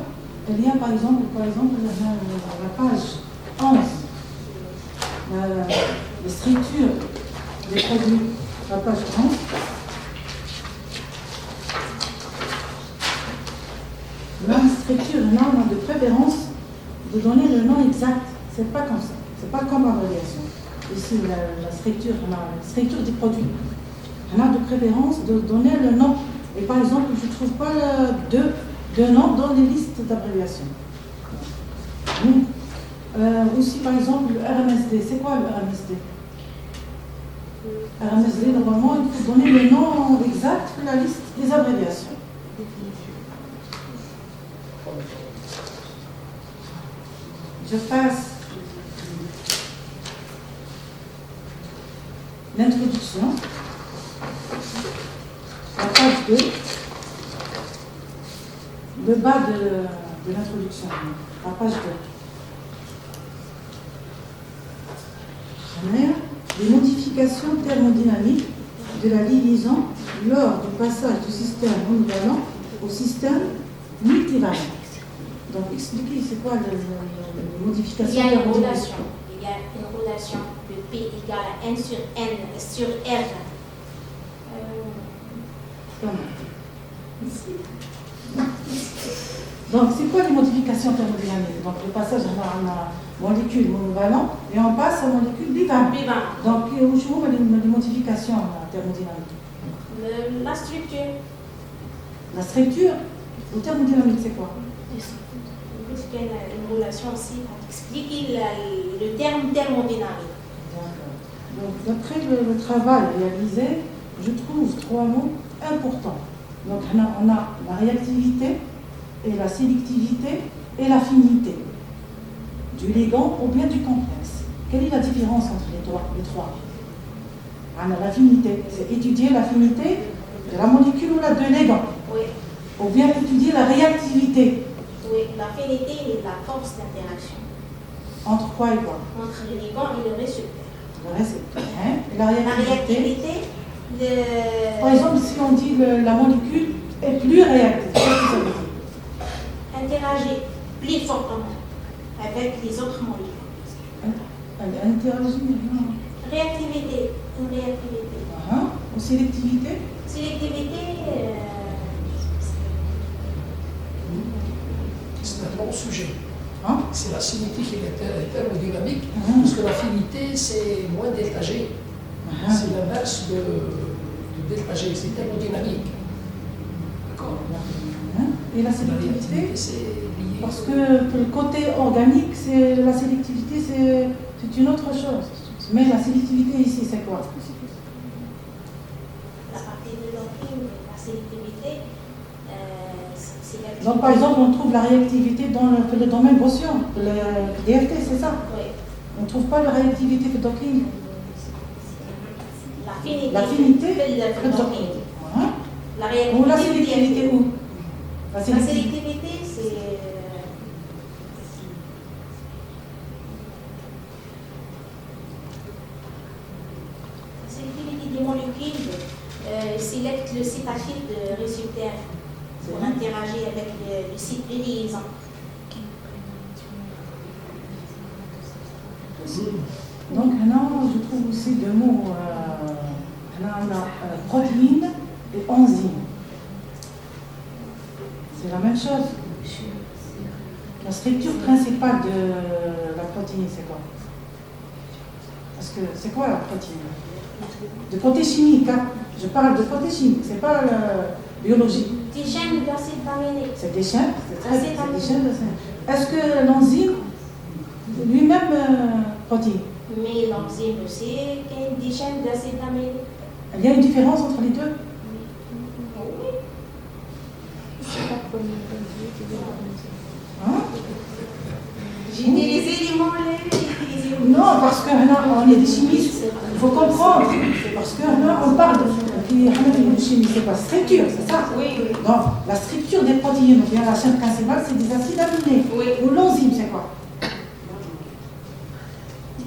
Il y a par exemple la page 11, la structure des produits, la page 11. La structure, là, on a de préférence de donner le nom exact. C'est pas comme ça. C'est pas comme abréviation. Ici, la structure, la structure des produits. On a de préférence de donner le nom. Et par exemple, je ne trouve pas de nom dans les listes d'abréviations. Aussi, par exemple, le RMSD. C'est quoi le RMSD? RMSD, normalement, il faut donner le nom exact de la liste des abréviations. Je passe l'introduction, la page 2, le bas de l'introduction, la page 2. Les modifications thermodynamiques de la liaison lors du passage du système monovalent au système multivalent. Donc, expliquez, c'est quoi les modifications? Il y a une thermodynamiques? relation. Il y a une relation de P égale à N sur R. Donc, c'est quoi les modifications thermodynamiques? Donc, le passage à la molécule monovalent et on passe à la molécule bivalente. Donc, où sont les modifications thermodynamiques? La structure. La structure ou thermodynamique, c'est quoi? Il y a une relation aussi pour expliquer le terme thermodynamique. D'accord. Donc, d'après le travail réalisé, je trouve 3 mots importants. Donc, on a la réactivité, et la sélectivité et l'affinité du ligand ou bien du complexe. Quelle est la différence entre les trois? L'affinité, c'est étudier l'affinité de la molécule ou de ligand. Oui. Ou bien étudier la réactivité. Oui, l'affinité et la force d'interaction. Entre quoi et quoi? Entre le ligand et le récepteur. Le récepteur. Hein? Et la La réactivité, réactivité, par exemple, si on dit que la molécule est plus réactive, qu'est-ce que ça veut dire? interagir plus fortement avec les autres molécules. Elle interagit, non? Réactivité, une réactivité. Ou sélectivité? Sélectivité, C'est un bon sujet. Hein? C'est la cinétique et la thermodynamique, parce que l'affinité, c'est moins delta G. C'est l'inverse de delta G, c'est thermodynamique. D'accord? Et la sélectivité? C'est lié. Parce que pour le côté organique, la sélectivité, c'est une autre chose. Mais la sélectivité ici, c'est quoi? la partie de l'enzyme, la sélectivité, c'est l'activité. Donc, par exemple, on trouve la réactivité dans le domaine Gaussian, le DFT, c'est ça? Oui. On ne trouve pas la réactivité d'Hawking. L'affinité de Hawking. La réactivité. Ou la sélectivité où? La sélectivité, c'est. La sélectivité des molécules sélecte le site actif de récepteur pour interagir avec le site de liaison. Donc, maintenant, je trouve aussi deux mots. On a protéine et enzyme. C'est la même chose. La structure principale de la protéine, c'est quoi? Parce que c'est quoi la protéine? De côté chimique, hein. Je parle de côté chimique, c'est pas biologie. Des chaînes d'acide aminé. C'est des chaînes, c'est des chaînes de chaînes. Est-ce que l'enzyme lui-même protéine? Mais l'enzyme aussi, est des chaînes d'acide aminé. Il y a une différence entre les deux? Hein? J'ai dit les éléments, les éléments. Non, parce que là, on est des chimistes, il faut comprendre. Parce que là, on parle de chimie, c'est pas structure, c'est ça? Oui, oui. Donc, la structure des protéines, ou bien la chaîne principale, c'est des acides aminés. Oui. Ou l'enzyme, c'est quoi?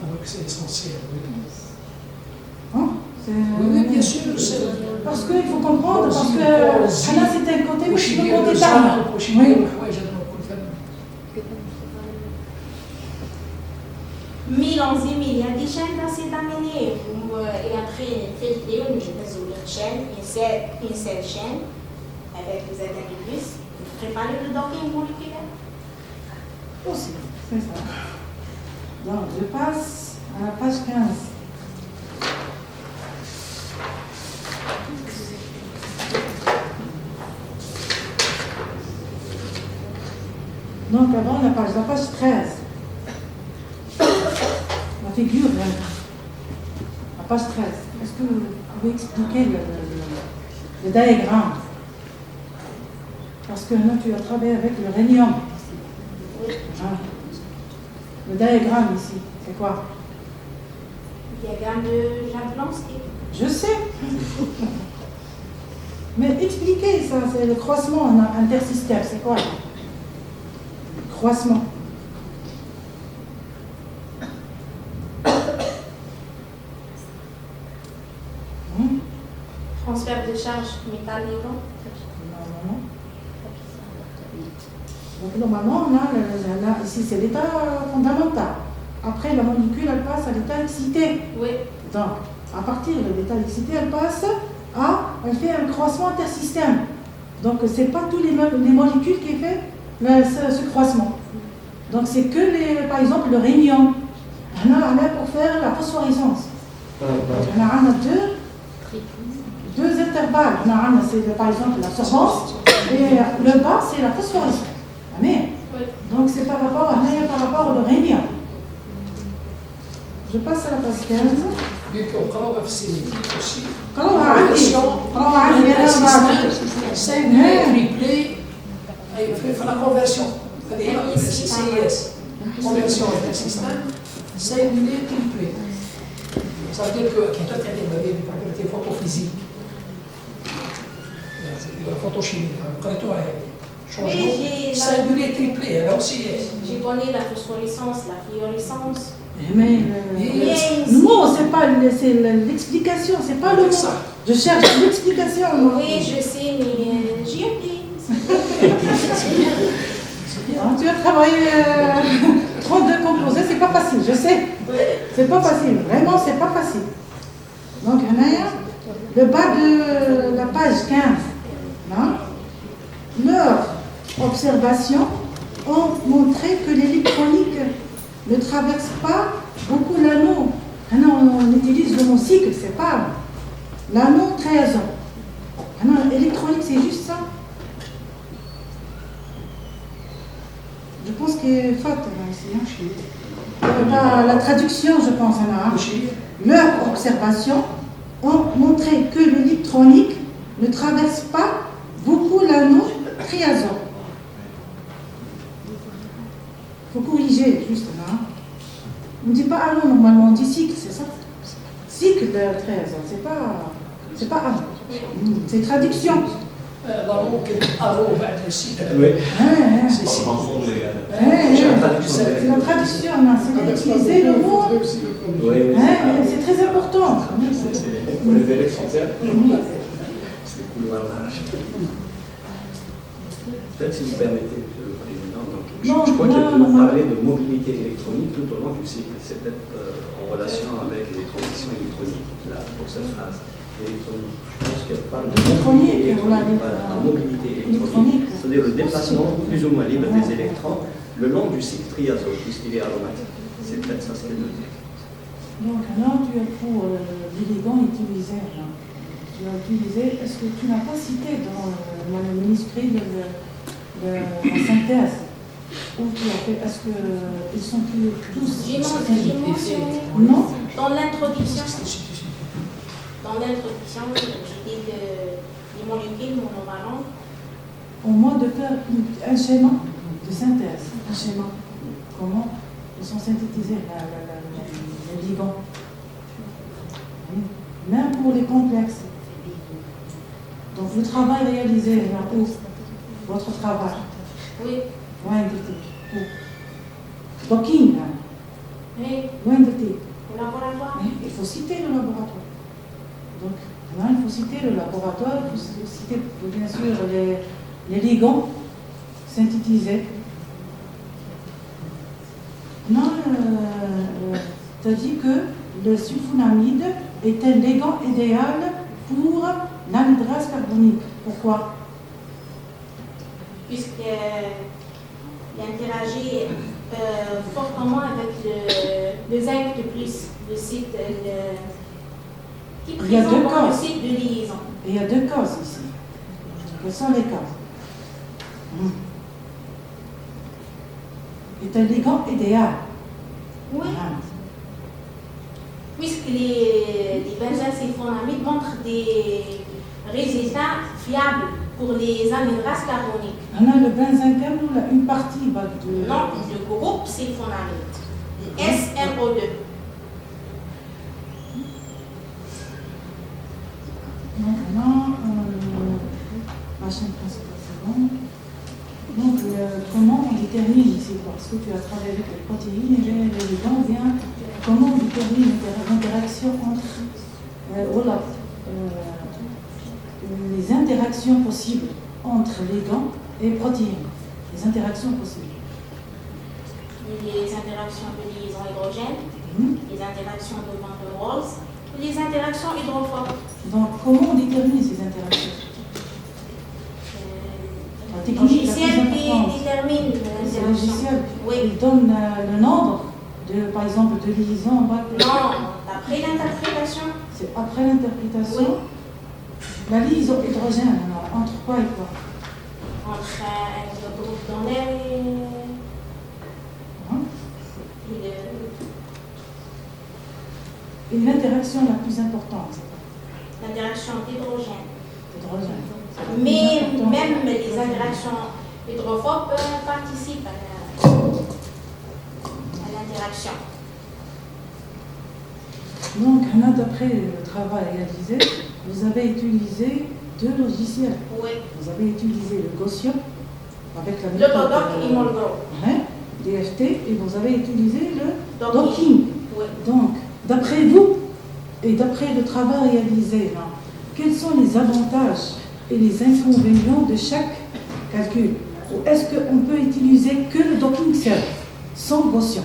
Alors que c'est essentiel. Hein? Oui, bien sûr. Parce qu'il faut comprendre, parce que là, c'est un côté, mais c'est le côté d'armes. d'armes. Oui. Mais l'enzyme, il y a des chaînes d'acide aminé. Et après, filtré, on met une chaîne, une seule chaîne, avec les additives, pour préparer le docking moléculaire. Aussi, c'est ça. Donc, je passe à la page 15. Donc, avant la page 13. La figure, la page 13. Est-ce que vous pouvez expliquer le diagramme? Parce que là, tu as travaillé avec le rhénium. Ah. Le diagramme ici, c'est quoi? Le diagramme de Jablonski. Je sais. Mais expliquez ça, c'est le croisement intersystème, c'est quoi? Croisement. Transfert de charge métal-ion. Donc normalement, on a ici c'est l'état fondamental. Après, la molécule, elle passe à l'état excité. Oui. Donc, à partir de l'état excité, elle fait un croisement intersystème. Donc, ce n'est pas toutes les molécules qui font ce croisement. Donc, c'est que, par exemple, le rhénium. On a pour faire la phosphoréscence. On a deux intervalles. On a, c'est par exemple la sorbance et le bas, c'est la phosphorésance. Amen. Oui. Donc, c'est par rapport au rhénium. Je passe à la page 15. بيقراوها في السينما aussi. قراوها عندي أنا 5 triplé في la conversion. هذه هي CIS. Conversion intersystème, 5 triplé. Ça veut dire que qui doit être des propriétés photophysiques. La photochimie, قريتوها هذه. Oui, Singulier triplé, alors aussi. j'ai connu la phosphorescence, la fluorescence. Mais le mot, c'est l'explication, c'est pas le mot. Je cherche l'explication. Oui, je sais, mais j'y oublié. Tu as travaillé 32 composés, c'est pas facile, je sais. C'est pas facile, vraiment, c'est pas facile. Donc, le bas de la page 15, hein, leurs observations ont montré que l'électronique ne traverse pas beaucoup l'anneau. On utilise le mot cycle, c'est pas l'anneau 13 ans. Électronique, c'est juste ça. Je pense qu'il est faute ici. La traduction, je pense, leurs observations ont montré que l'électronique ne traverse pas beaucoup l'anneau triazole. Il faut corriger, juste là. On ne dit pas anneau, normalement, on dit cycle, c'est ça? Cycle de 13, c'est pas anneau. C'est traduction. ممكن أروح بعد السيدة. C'est la traduction, c'est d'utiliser le mot. C'est très important. Pour les électrons, c'est couloir large. Peut-être si vous permettez, Monsieur le Président, donc, je crois qu'il faut parler de mobilité électronique tout au long du cycle. C'est peut-être en relation avec les transitions électroniques, là, pour cette phrase. Électronique. Je pense qu'elle parle de mobilité électronique, c'est-à-dire le déplacement plus ou moins libre des électrons le long du cycle triazole, puisqu'il est aromatique. C'est peut-être ça ce qu'elle veut dire. Donc, alors, tu as pour l'élégant utilisé. Tu as utilisé, est-ce que tu n'as pas cité dans le manuscrit de la synthèse où tu as fait, est-ce qu'ils sont tous. J'ai mentionné Non. dans l'introduction. Dans l'introduction, j'ai dit que les molécules monovalentes. Au moins de faire un schéma de synthèse. Un schéma. Comment ils sont synthétisés, les ligands. Même pour les complexes. Donc le travail réalisé là où votre travail. Oui. Loin de tout. Docking. Oui. Loin de tout. Au laboratoire. Il faut citer le laboratoire. Donc là, il faut citer le laboratoire, il faut citer bien sûr les ligands synthétisés. Non, tu as dit que le sulfonamide est un ligand idéal pour l'anhydrase carbonique. Pourquoi? Puisqu'il interagit fortement avec le zinc de plus, le site qui Il y a présente deux dans le causes. site de liaison. Il y a deux causes ici. Quelles sont les causes? C'est un ligand idéal. Oui, Ah. puisque les benzènesulfonamides montrent des résultats fiables pour les amydrases carboniques. On a le benzène ou une partie de. Non, le groupe sulfonamide, SNO2. Donc, maintenant, machine principale, c'est bon. Donc, comment on détermine ici? Parce que tu as travaillé avec les protéines et les ligands, bien, comment on détermine l'interaction entre. Voilà. Les interactions possibles entre ligands et protéines. Les interactions possibles. Les interactions de liaison hydrogène, Mhm. les interactions de van der Waals, les interactions hydrophobes. Donc, comment on détermine ces interactions? La Le technique la logiciel plus qui importante. détermine Ce l'interaction. logiciel, Oui. il donne le nombre, par exemple, de liaisons. Non, d'après l'interprétation. C'est après l'interprétation. La liaison hydrogène, alors, entre quoi et quoi? Entre le groupe donnaire Hein? et Et l'interaction la plus importante, l'interaction d'hydrogène. hydrogène. C'est la plus Mais importante. même les interactions hydrophobes participent à l'interaction. Donc, d'après le travail réalisé, vous avez utilisé deux logiciels. Oui. Vous avez utilisé le Gaussian avec la L'autodoc et Molgro. DFT, et vous avez utilisé le Docking. docking. Oui. Donc, d'après vous et d'après le travail réalisé, quels sont les avantages et les inconvénients de chaque calcul? Ou est-ce qu'on peut utiliser que le docking seul, sans Gaussian?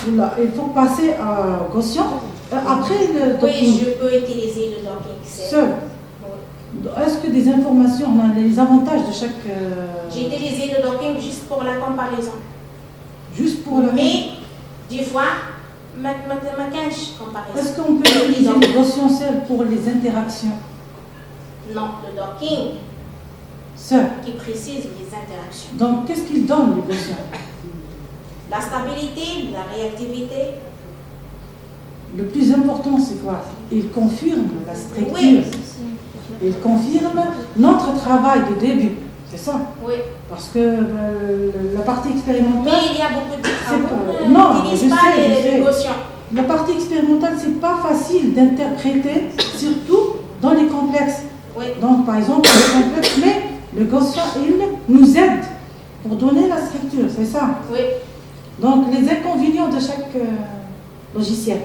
Voilà, il faut passer à Gaussian. Après le Oui, docking je peux utiliser le docking seul. Oui. Est-ce que des informations, on a les avantages de chaque... J'ai utilisé le docking juste pour la comparaison. juste pour la... Mais, des fois, ma comparaison. Est-ce qu'on peut utiliser le Gaussian seul pour les interactions? Non, le docking Seul. qui précise les interactions. Donc, qu'est-ce qu'il donne, le Gaussian? La stabilité, la réactivité. Le plus important, c'est quoi? Il confirme la structure. Oui. Il confirme notre travail de début. C'est ça. Oui. Parce que la partie expérimentale... Mais il y a beaucoup de travaux non, qui je n'utilisent pas sais, je sais. les Gaussian. La partie expérimentale, c'est pas facile d'interpréter, surtout dans les complexes. Oui. Donc, par exemple, les complexes, mais le Gaussian, il nous aide pour donner la structure, c'est ça. Oui. Donc, les inconvénients de chaque logiciel.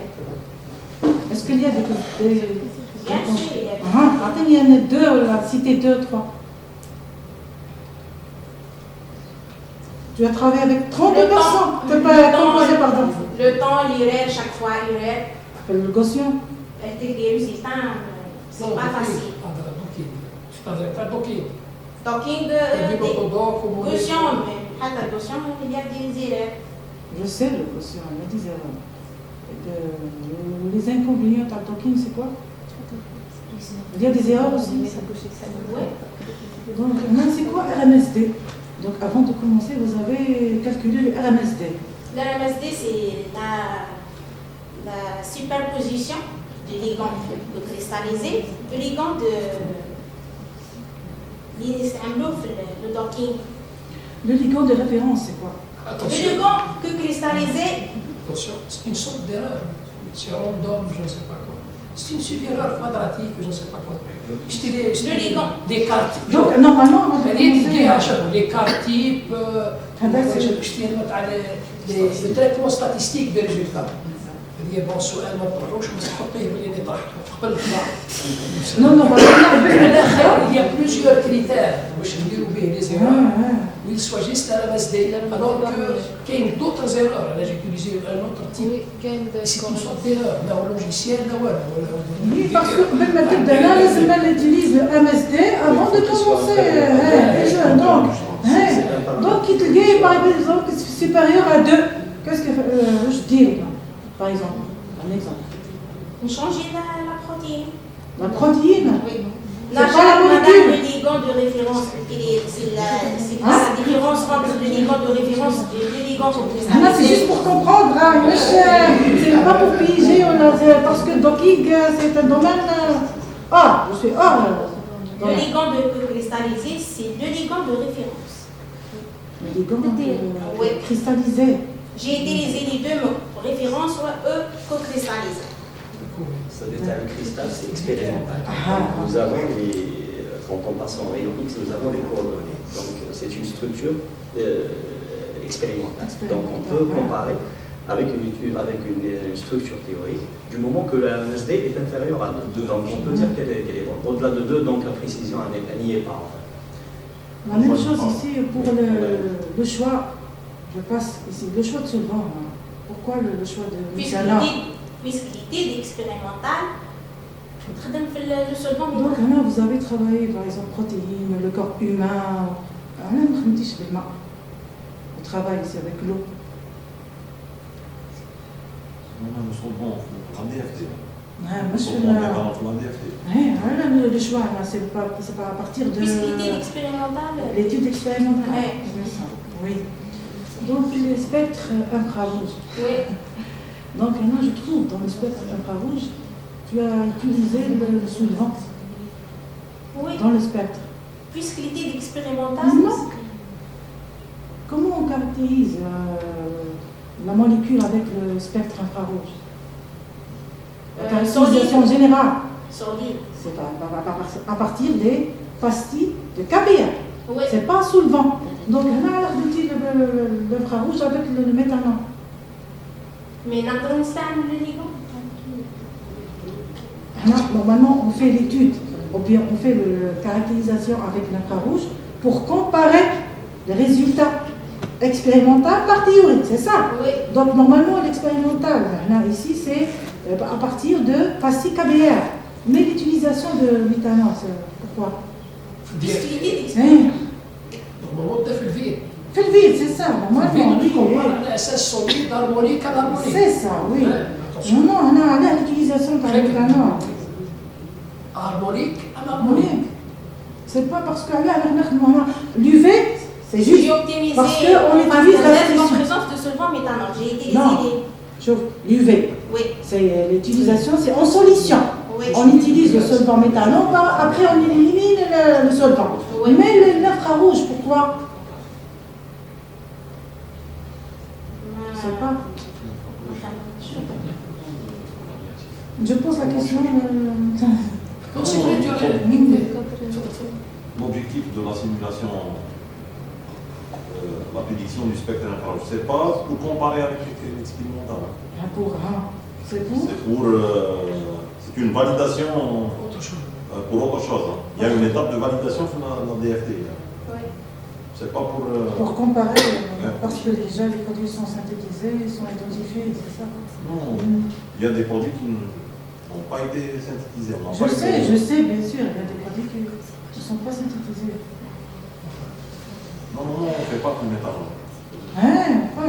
Est-ce qu'il y a des... Bien sûr, il y a Attends, il y en a deux, là, cité deux, trois. Tu as travaillé avec 30 Le personnes. temps, Tu pas composé, pardon. le temps, l'IRL, chaque fois, l'IRL, Le Gaussian. avec des résultats, c'est pas facile. Tu parles pas de docking. Docking Et du de autodoc ou Gaussian, mais à la Gaussian, il y a des IRL. Je sais le Gaussian, il y a des erreurs. Les inconvénients à talking, c'est quoi? Il y a des erreurs aussi. Donc, c'est quoi RMSD? Donc, avant de commencer, vous avez calculé le RMSD. Le RMSD, c'est la superposition du ligand cristallisé, du ligand le docking. Le ligand de référence, c'est quoi? Attention. Le ligand que cristallisé, Attention, c'est une sorte d'erreur. C'est random, je ne sais pas quoi. C'est une super-erreur quadratique, je ne sais pas quoi. Le ligand. Des cartes. Donc, normalement, on va Les cartes types, le traitement statistique des résultats. Bon سؤال ما تطرحوش بس حطيه اللي طرحته قبل الطباعه. Non, non, Il y a plusieurs critères باش نديروا به les erreurs. Il soit juste à la MSD, alors qu'il y a d'autres erreurs. Là, j'ai utilisé un autre type. C'est une sorte d'erreur. Dans le logiciel, oui, parce que le méthode d'analyse, elle utilise le MSD avant de commencer. Donc, il te dit, par exemple, que c'est supérieur à 2. Qu'est-ce que je dis, par exemple? Un exemple. on change la protéine. La protéine? Oui. C'est pas la molécule. Le ligand de référence, c'est quoi la différence entre le ligand de référence et le ligand cristallisé? C'est juste pour comprendre, c'est pas pour piéger, parce que docking, c'est un domaine. Je suis Le ligand cristallisé, c'est le ligand de référence. Le ligand cristallisé. J'ai utilisé les deux mots, référence ou co-cristallisé. Ça détaille le cristal, c'est expérimental. Nous avons quand on passe en rayon X, nous avons les coordonnées. Donc c'est une structure expérimentale. Donc on peut comparer avec une étude, avec une structure théorique, du moment que la MSD est inférieure à 2. Donc on peut dire qu'elle est bonne. Au-delà de 2, donc la précision n'y est pas. La même chose ici pour le choix. Je passe ici, le choix de solvant. Pourquoi le choix de Puisqu'il est expérimental, le solvant. Donc là, vous avez travaillé par exemple protéines, le corps humain. On travaille ici avec l'eau. Nous sommes bons en DFT. Le choix, c'est pas à partir de. Puisqu'il est expérimental. L'étude expérimentale. Oui. Donc les spectres infrarouges. Oui. Donc là, je trouve dans le spectre infrarouge, tu as utilisé le solvant. Oui. Dans le spectre. Puisqu'il était expérimental. Non. Comment on caractérise la molécule avec le spectre infrarouge? La caractérisation générale. Solide. C'est à partir des pastilles de KBR. Oui. C'est pas solvant. Donc on a l'utile l'infrarouge avec le méthanol. Mais nous le ligand. Normalement, on fait l'étude, ou bien on fait la caractérisation avec l'infrarouge pour comparer les résultats expérimentaux par théorique, c'est ça? Oui. Donc normalement, l'expérimental, ici, c'est à partir de pastilles KBR. Mais l'utilisation de méthanol, c'est pourquoi? Puisqu'il était expérimental. Normalement, tu fais le vide. Fais le vide, c'est ça. Normalement, oui. On a SS solide, harmonique à l'harmonique. C'est ça, oui. Non, on a l'utilisation par le méthanol. Harmonique à l'harmonique. C'est pas parce que là, l'UV, c'est juste optimisé parce qu'on utilise en présence de solvant méthanol. J'ai utilisé l'UV. Oui. C'est l'utilisation, c'est en solution. Oui. On utilise le solvant méthanol, après on élimine le solvant. Oui. Mais l'infrarouge, pourquoi? Je sais pas. Je pose la question. L'objectif de la simulation, la prédiction du spectre infrarouge, c'est pas pour comparer avec l'expérimental. C'est une validation pour autre chose. Il y a une étape de validation sur la DFT. Oui. C'est pas pour. Pour comparer, parce que déjà les produits sont synthétisés, ils sont identifiés, c'est ça? Non, il y a des produits qui n'ont pas été synthétisés. Je sais, bien sûr, il y a des produits qui ne sont pas synthétisés. Non, on ne fait pas tout le métal.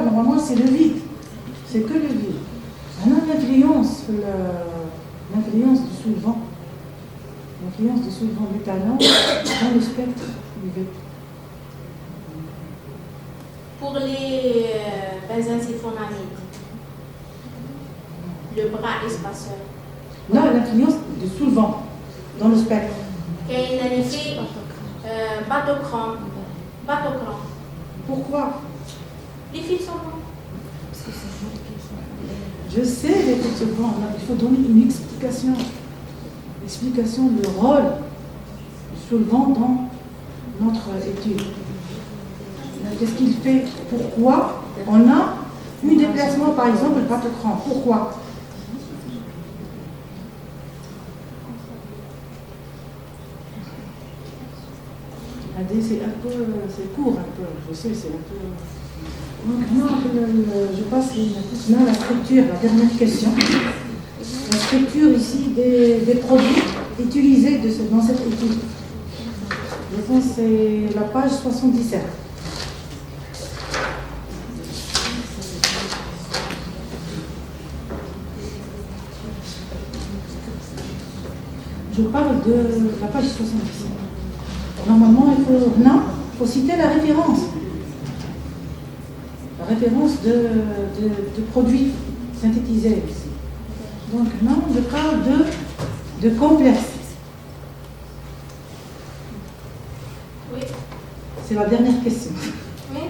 Normalement, c'est le vide. C'est que le vide. Maintenant, l'influence du solvant du talent dans le spectre du vécu. Pour les benzènsulfonamides, le bras espaceur. Là, l'influence du solvant dans le spectre. Qui a un effet batochrome. Pourquoi? Les fils solvants. Je sais les fils solvants, il faut donner une explication. Explication du rôle du solvant dans notre étude. Qu'est-ce qu'il fait? Pourquoi on a un déplacement, par exemple, le batochrome? Pourquoi? C'est court un peu, je sais, c'est un peu... Donc, moi, je passe maintenant à la structure, la dernière question. La structure ici des produits utilisés dans cette étude. Je pense que c'est la page 77. Je parle de la page 77. Normalement, il faut citer la référence. La référence de produits synthétisés ici. Donc, non, je parle de complexe. Oui. C'est la dernière question. Oui.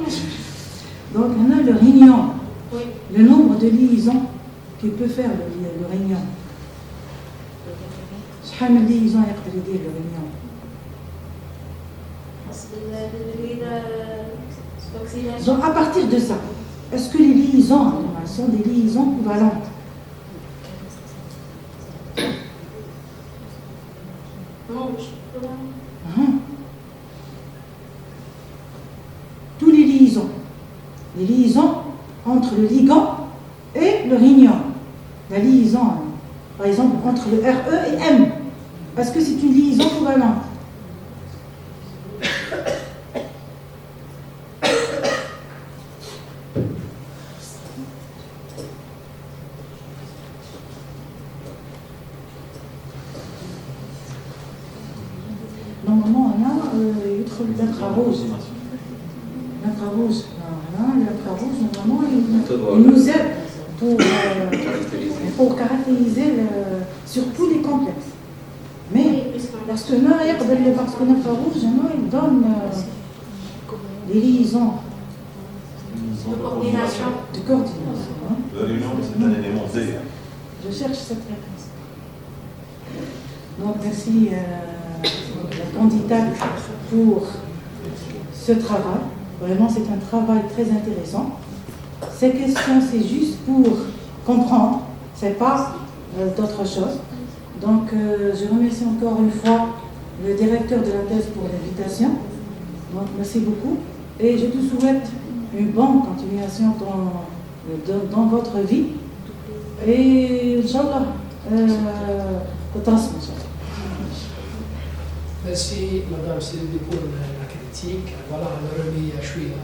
Donc, on a le rhénium. Oui. Le nombre de liaisons que peut faire le rhénium. شحال من liaison يقدر يدير le rhénium? Donc, à partir de ça, est-ce que les liaisons sont des liaisons covalentes? Non, Tous les liaisons entre le ligand et le rhénium. La liaison, par exemple, entre le RE et M. Est-ce que c'est une liaison covalente? Normalement, on a l'infrarouge. L'infrarouge, normalement, il nous aide pour caractériser surtout les complexes. Mais parce que l'infrarouge, il donne des liaisons de coordination. Hein. Le rhénium, c'est un élément D. Je cherche cette réponse. Donc, merci la candidate pour ce travail. Vraiment, c'est un travail très intéressant. Ces questions, c'est juste pour comprendre, c'est pas d'autre chose. Donc, je remercie encore une fois le directeur de la thèse pour l'invitation. Donc, merci beaucoup. Et je te souhaite une bonne continuation dans votre vie. Et, Inch'Allah, Merci, Madame Sylvie, pour la critique. Voilà, on a remis à Chouïa.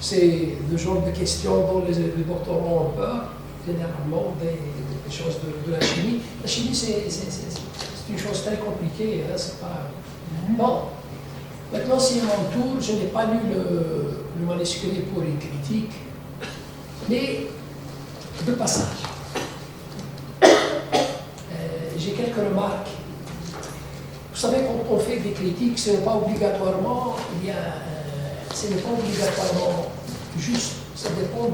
C'est le genre de questions dont les doctorants ont peur, généralement, des choses de la chimie. La chimie, c'est une chose très compliquée. Hein, c'est pas... Bon, maintenant, c'est mon tour. Je n'ai pas lu le manuscrit pour une critique, mais de passage. J'ai quelques remarques. Vous savez, quand on fait des critiques, ce n'est pas obligatoirement, ce n'est pas obligatoirement juste. Ça dépend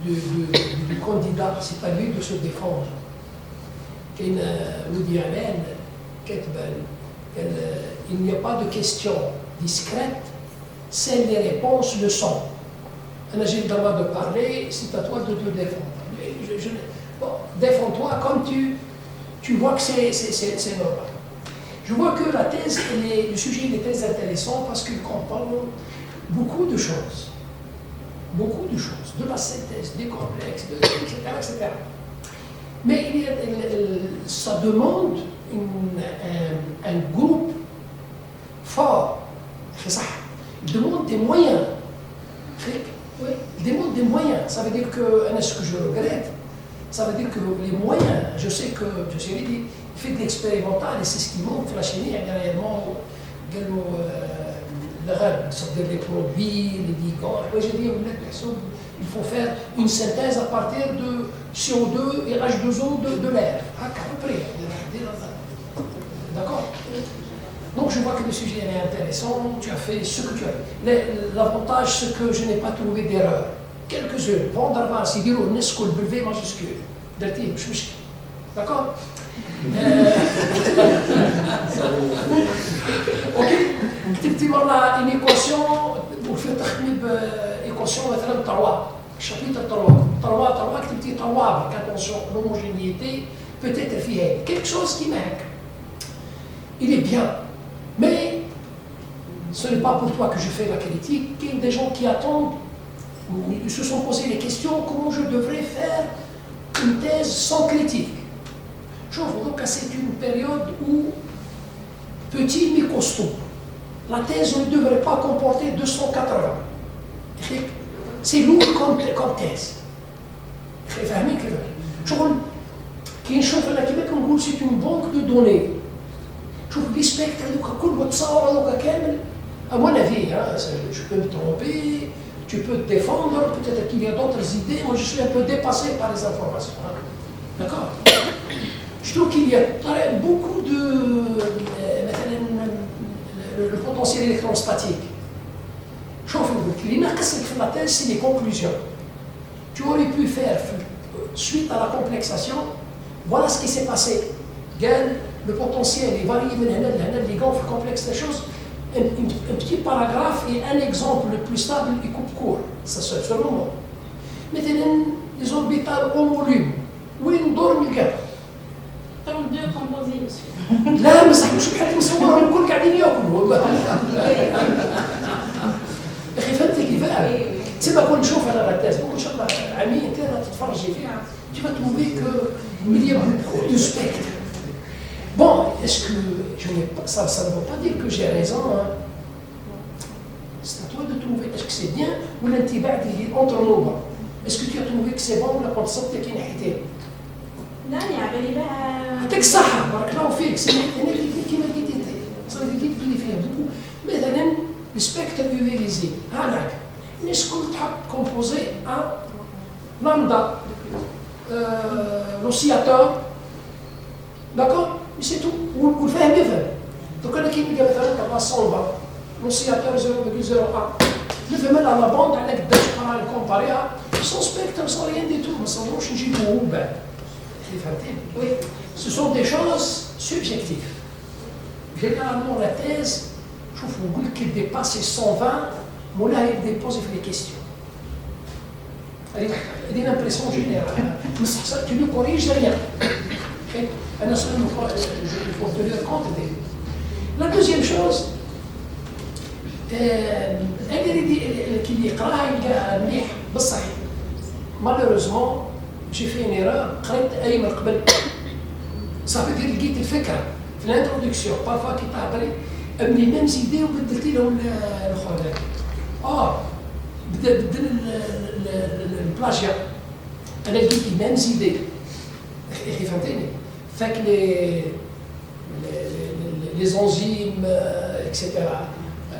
du candidat, c'est à lui de se défendre. Il n'y a pas de questions discrètes, seules les réponses le sont. J'ai le droit de parler, c'est à toi de te défendre. Bon, défends-toi comme tu vois que c'est normal. Je vois que la thèse, le sujet est très intéressant parce qu'il comprend beaucoup de choses. Beaucoup de choses, de la synthèse, des complexes, etc., etc. Mais ça demande un groupe fort. C'est ça. Il demande des moyens. Oui, il demande des moyens. Ça veut dire que ce que je regrette, Ça veut dire que les moyens, je sais que il fait de l'expérimental et c'est ce qui montre la chimie, il y a réellement des produits, les ligands. J'ai dit, il faut faire une synthèse à partir de CO2 et H2O de l'air. D'accord? Donc je vois que le sujet est intéressant, tu as fait ce que tu as fait. L'avantage, c'est que je n'ai pas trouvé d'erreur. Quelques-unes, Vanderwaals, ils diront Nesco, le V majuscule. D'accord? Ok? كتبتي مرة une équation وفي تخميم équation مثلا 3 chapitre 3 كتبتي 3 avec attention l'homogénéité peut-être فيها quelque chose qui manque. Il est bien, mais ce n'est pas pour toi que je fais la critique. Il y a des gens qui attendent, ils se sont posé les questions comment je devrais faire une thèse sans critique. Je vois donc que c'est une période où petit mais costaud. La thèse ne devrait pas comporter 280. C'est lourd comme thèse. فاهمين كيف؟ شغل كي نشوف انا كيما كنقول سي اون بانك دو دوني. شوف لي سبيكتر هذوك كل تصاور هذوك كامل. À mon avis, je peux me tromper, tu peux te défendre, peut-être qu'il y a d'autres idées. Moi, je suis un peu dépassé par les informations. Hein. D'accord? Je trouve qu'il y a beaucoup de... le potentiel électrostatique. شوف اللي ناقصك في la thèse, c'est les conclusions. Tu aurais pu faire, suite à la complexation, voilà ce qui s'est passé. Le potentiel est varié, les gants complexes des choses. Un petit paragraphe et un exemple le plus stable, il coupe court. Ça selon moi. Maintenant, les orbitales homolumes. وين دور القمر؟ Comme deux composés, monsieur. لا ما صحيحش بحال نصورهم الكل قاعدين ياكلوا. يا اخي فهمت كيفاه؟ تما كون نشوف انا لا تاز ان شاء الله عامين ثلاثه تتفرجي فيها tu vas trouver que il y a beaucoup de spectres. Bon, est-ce que ça ne veut pas dire que j'ai raison, hein? C'est à toi de trouver, est-ce que c'est bien ou l'intibad il est entre nous? Est-ce que tu as trouvé que c'est bon ولا كنت صدتك ناحيتين؟ لا يا غريبة. يعطيك الصحة بارك الله فيك، أنا قلت كيما قلت أنت، صافي قلت اللي فيها بوكو، مثلا السبيكتر يوفيليزي، هذاك الناس كل تحط كومبوزي أن لامدا l'oscillateur, d'accord? Mais c'est tout. Vous le faites يفهم. Donc أنا كي نلقى مثلا كبا 120 l'oscillateur 0,01 نفهم أنا لا بوند على قداش قرا نكومباريها سون سبيكتر سون ريان دي تو ما نصورش نجيبوه من بعد. Oui. Ce sont des choses subjectives. Généralement, la thèse, je trouve qu'il dépasse 120, mais là, il dépose les questions. Elle a une impression générale. Mais ça, tu ne corriges rien. Okay? Il faut tenir compte des... La deuxième chose, qu'il y ait malheureusement, j'ai fait une erreur, ça veut dire لقيت الفكرة في الانترودكسيون بارفوا كي تعطي ابني ميم زيدي وبدلتي لهم الخوذات. بدل البلاجيا انا لقيت ميم زيدي اخي فهمتيني فاك لي زونزيم اكسيتيرا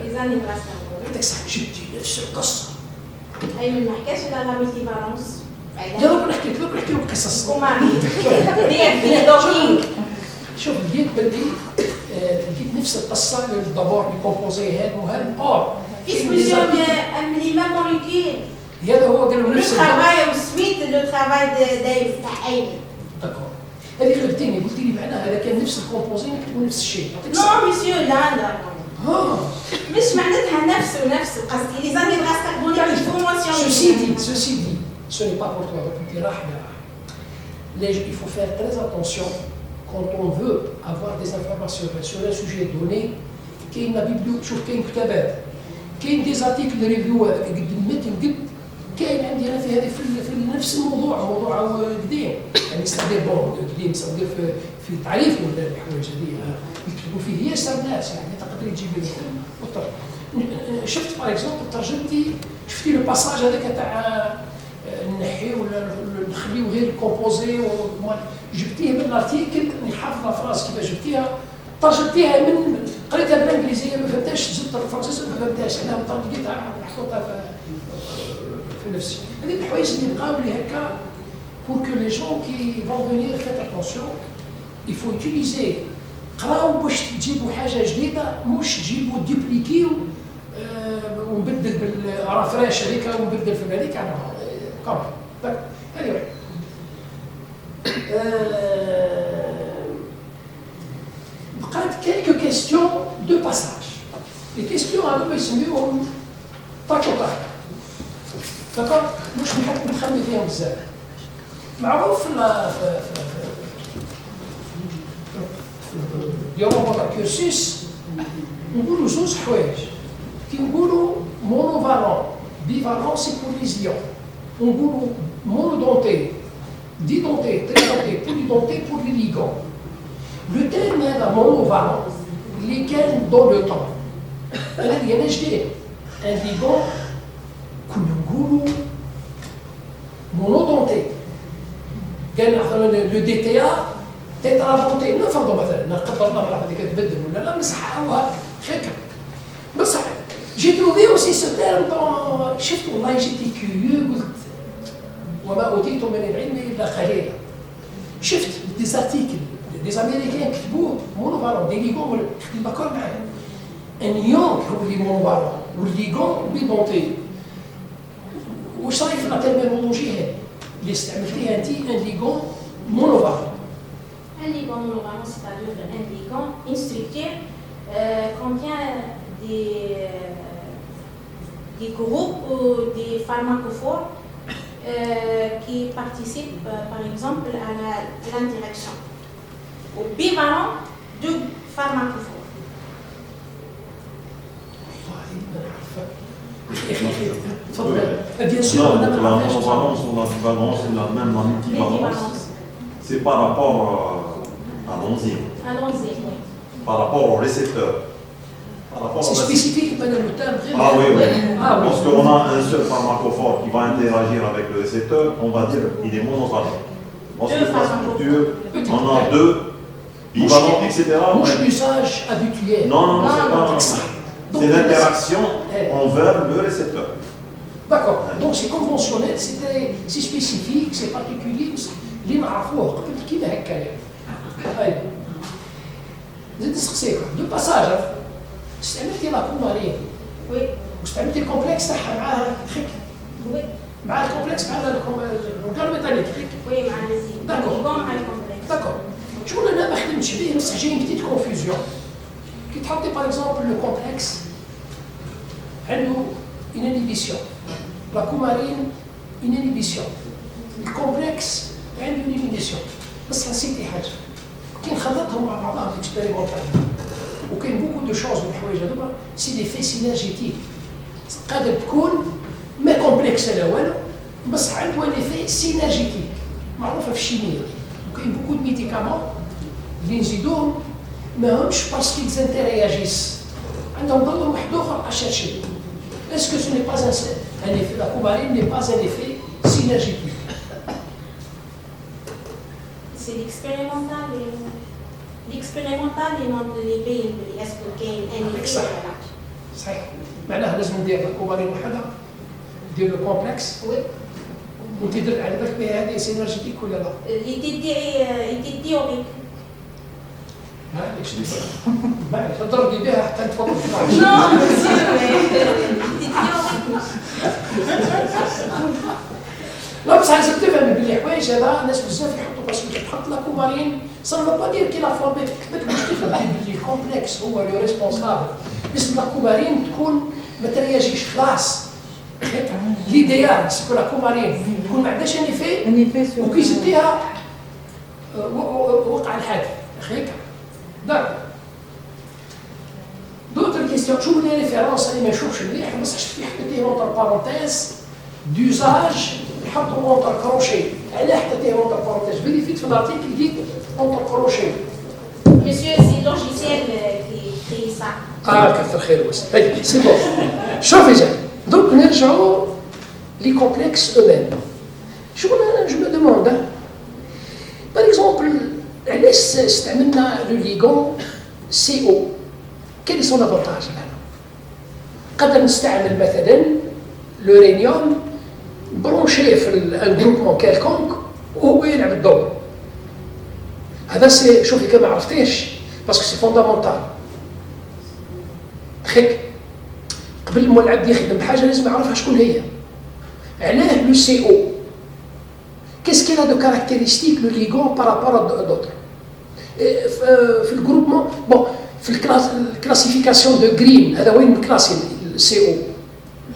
Les anniversaires. هذاك صح جبتي نفس القصة. أي ما نحكيش على لا ميتيفالونس. يلا نحكي لك قصص. شوف لقيت بلي لقيت نفس القصه للدبور الكومبوزي هذا وهذا اكسبلوزيون ديال ليما موليكيول هذا هو قالوا نفس الترافاي وسميت لو ترافاي دايف تاع ايمن. داكور هذيك قلت لي معناها هذا كان نفس الكومبوزي نكتبوا نفس الشيء. نو مسيو لا مش معناتها نفسه قصدي لي زاني غاس كاربونيك الفورماسيون. Ceci dit, ce n'est pas pour toi, il faut faire très attention quand on veut avoir des informations sur un sujet donné. كاين بيبدو شوف كاين كتابات كاين دي زارتيكل ريفيو هذاك قد المتن قد كاين عندي انا في هذه في نفس الموضوع موضوع قديم يعني يستخدم بون قديم يستخدم في التعريف ولا الحوايج هذه يكتبوا فيه ياسر ناس يعني تقدري تجيبي شفت باغ اكزومبل ترجمتي شفتي لو باساج هذاك تاع نحي ولا ونخليو غير الكومبوزي جبتيه من الارتيكل نحافظ الفراس كيفاش جبتيها ترجمتيها من قريتها بالانجليزيه ما فهمتهاش زدت الفرنسيه ما فهمتهاش انا ترجمتها محطوطه في نفسي. هذه الحوايج اللي بقاو لي هكا pour que les gens qui vont venir faites attention il faut utiliser قراو باش تجيبوا حاجه جديده مش تجيبوا ديبليكيو ونبدل بالرافراش هذيك ونبدل في هذيك انا كم anyway بقات quelques questions de passage. Les questions هذوما يسميوهم طاكوطاك. داكور مش نحب نخمم فيهم بزاف. معروف durant votre cursus نقولوا زوج حوايج. كي نقولوا monovalent, bivalent c'est pour les ions. نقولوا monodonté, didonté, tridonté, polydonté pour les ligands. Le terme هذا monovalent اللي كان dans le temps. هذه أنا جديد. Un ligand كنا نقولوا monodonté. كان مثلا لو دي تي ا تيترافونتي نفرضوا مثلا نقدر الله هذيك تبدل ولا لا نصححوها هكا بصح جي تروفي اوسي سو تيرم شفت والله جيتي كيو قلت وما اوتيتم من العلم الا قليلا شفت دي زارتيكل دي امريكان كتبوه مونوفالون دي ليغون داكور معايا انيون هو اللي مونوفالون والليغون بيدونتي واش رايك في لا ترمينولوجي هذه اللي استعملتيها انت ان ليغون مونوفالون Un ligand monovalent, c'est-à-dire un ligand, une structure contient des groupes ou des pharmacophores qui participent, par exemple, à l'interaction. Au bivalent, deux pharmacophores. Bien sûr, non, la monovalence ou la bivalence ou même la multivalence, c'est par rapport à l'enzyme. À l'enzyme, oui. Par rapport au récepteur. C'est spécifique, pas le terme. Ah oui, oui. Ah, oui. Lorsqu'on a un seul pharmacophore qui va interagir avec le récepteur, on va dire qu'il est monovalent. Lorsque la structure, on a deux bivalents, etc. Mouche l'usage habituel. Non, c'est pas. C'est l'interaction envers le récepteur. D'accord. Donc c'est conventionnel, c'est spécifique, c'est particulier. اللي نعرفوه قبل كيما هكايا. هاي. زيد نسقسيك دو باساج استعملتي لا كومارين. وي. واستعملتي الكومبلكس تاعها معاها تريك. وي. مع الكومبلكس مع الكومبلكس تريك. وي مع الزيت. داكور. مع الكومبلكس. داكور. شغل انا ما خدمتش به بصح جاي بتيت كونفوزيون. كي تحطي باغ اكزومبل لو كومبلكس عنده une inhibition. La coumarine, une inhibition. Le complexe, une inhibition. بس نسيتي حاجة. كي نخلطهم مع بعضهم اكسبيريمونتال وكاين بوكو دو شونز من الحوايج هذوما سي دي في سينرجيتيك. قادر تكون ما كومبلكس لا والو بس عنده ان افي سينرجيتيك معروفة في الشيمياء. وكاين بوكو دو ميديكامون اللي نزيدوهم ماهمش باسكو زانتيرياجيس. عندهم ضرر واحد اخر اشاشي. Est-ce que ce n'est pas un effet, la coumarine n'est pas un effet synergétique? C'est l'expérimental. L'expérimental ينظر يبين بلي اسكو كاين ان صح صحيح معناها لازم ندير الكومارين وحدها ندير لو كومبلكس وي وتدل على بالك بها هذه سينرجيتيك ولا لا؟ اللي تديوريك معليش معليش تضربي بها حتى نتفوق في نو لا بصح لازم تفهم بلي حوايج هذا الناس بزاف يحطوا باسكو تحط لا كومارين صار با دير كي لا فورمي كتبت باش تفهم بلي الكومبلكس هو لو ريسبونسابل باسم لا كومارين تكون ما ترياجيش خلاص ليديال سكو لا كومارين تكون ما عندهاش ان ايفي وكي زدتيها وقع الحادث هيك داك دوتر كيستيون شوف لي ريفيرونس اللي ما يشوفش مليح بصح شفت في حطيتيه اونتر بارونتيز دوزاج نحطو اونتر كروشي علاه حطيتيه اونتر بارونتيز فيريفيت في الارتيكل لقيت اونتر كروشي Monsieur, c'est le logiciel qui crée ça. كثر خير وسط هاي سي بون شوفي جا دونك نرجعوا لي كومبلكس اومين شغل انا جو le monde. Hein. Par exemple, le ligand CO. Quel est son avantage? قدر نستعمل مثلا l'uranium branché في un groupement quelconque وهو يلعب الدور. هذا شوفي كما عرفتيش باسكو سي فوندامونتال. خيك قبل ما العبد يخدم بحاجه لازم يعرفها شكون هي. علاه لو سي او qu'est-ce qu'il a de caractéristique le ligand par rapport à d'autres في الجروبمون بون في الكلاسيفيكاسيون دو جرين هذا وين كلاسي السي او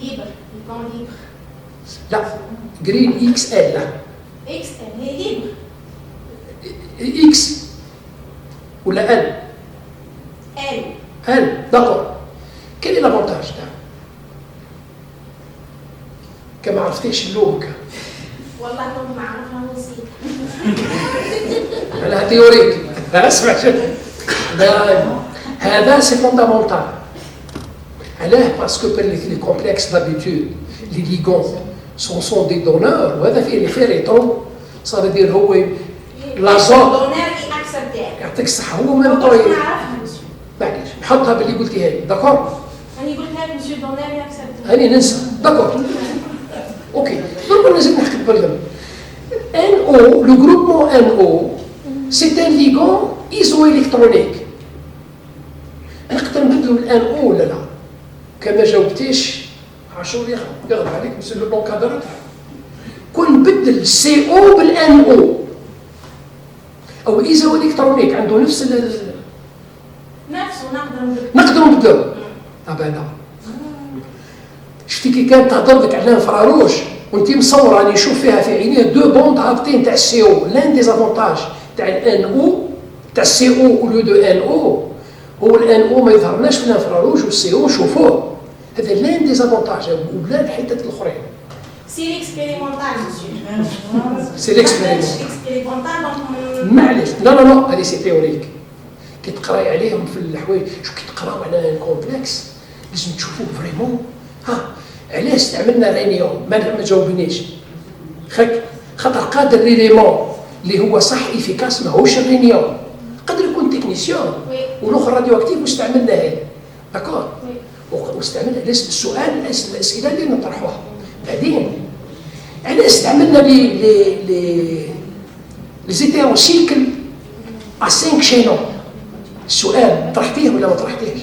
ليبر ligand libre لا جرين اكس ال لا اكس هي ليبر اكس ولا ال ال داكور quel est l'avantage تاعها كما عرفتيش اللوك والله كنت ما عرفها ونسيت على تيوريك اسمع هذا سي فوندامونتال علاه باسكو لي كومبلكس دابيتود لي ليغون سون دي دونور وهذا فيه لي فيريتون صار يدير هو لازوت دونور اكسبتير يعطيك الصحه هو ميم ما طويل نعرفها مسيو معليش نحطها باللي قلتيها لي داكور انا قلت لك مسيو دونور اكسبتير هاني ننسى داكور اوكي ضرب لازم نحكي بالهم NO le groupement NO c'est un ligand isoélectronique نقدر نبدلو الان او ولا لا كما جاوبتيش عاشور يغضب عليك مسيو لونكادر كون نبدل سي او بالان او او ايزو الكترونيك عنده نفس نفسه نقدر نبدلو ابدا شفتي كي كانت تهضر لك على انفراروج وانت مصور راني نشوف فيها في عينيه دو بوند هابطين تاع السي او لان ديزافونتاج تاع الان او تاع السي او او لو دو ان او هو الان او ما يظهرناش في الانفراروج والسي او نشوفوه هذا لان ديزافونتاج وبلا الحتت الاخرين سي ليكسبيريمونتال مسيو سي ليكسبيريمونتال اكسبيريمونتال معليش لا هذه سي تيوريك كي تقراي عليهم في الحوايج شو كي تقراو على الكومبلكس لازم تشوفوه فريمون ها علاش استعملنا رينيوم ما جاوبنيش خاطر قادر ليليمون اللي هو صح افيكاس ماهوش الرينيوم قادر يكون تكنيسيون والاخر راديو اكتيف واستعملناه داكور واستعملنا السؤال الاسئله اللي نطرحوها بعدين علاش استعملنا لي زيتيروسيكل ا 5 شينون السؤال طرحتيه ولا ما طرحتيهش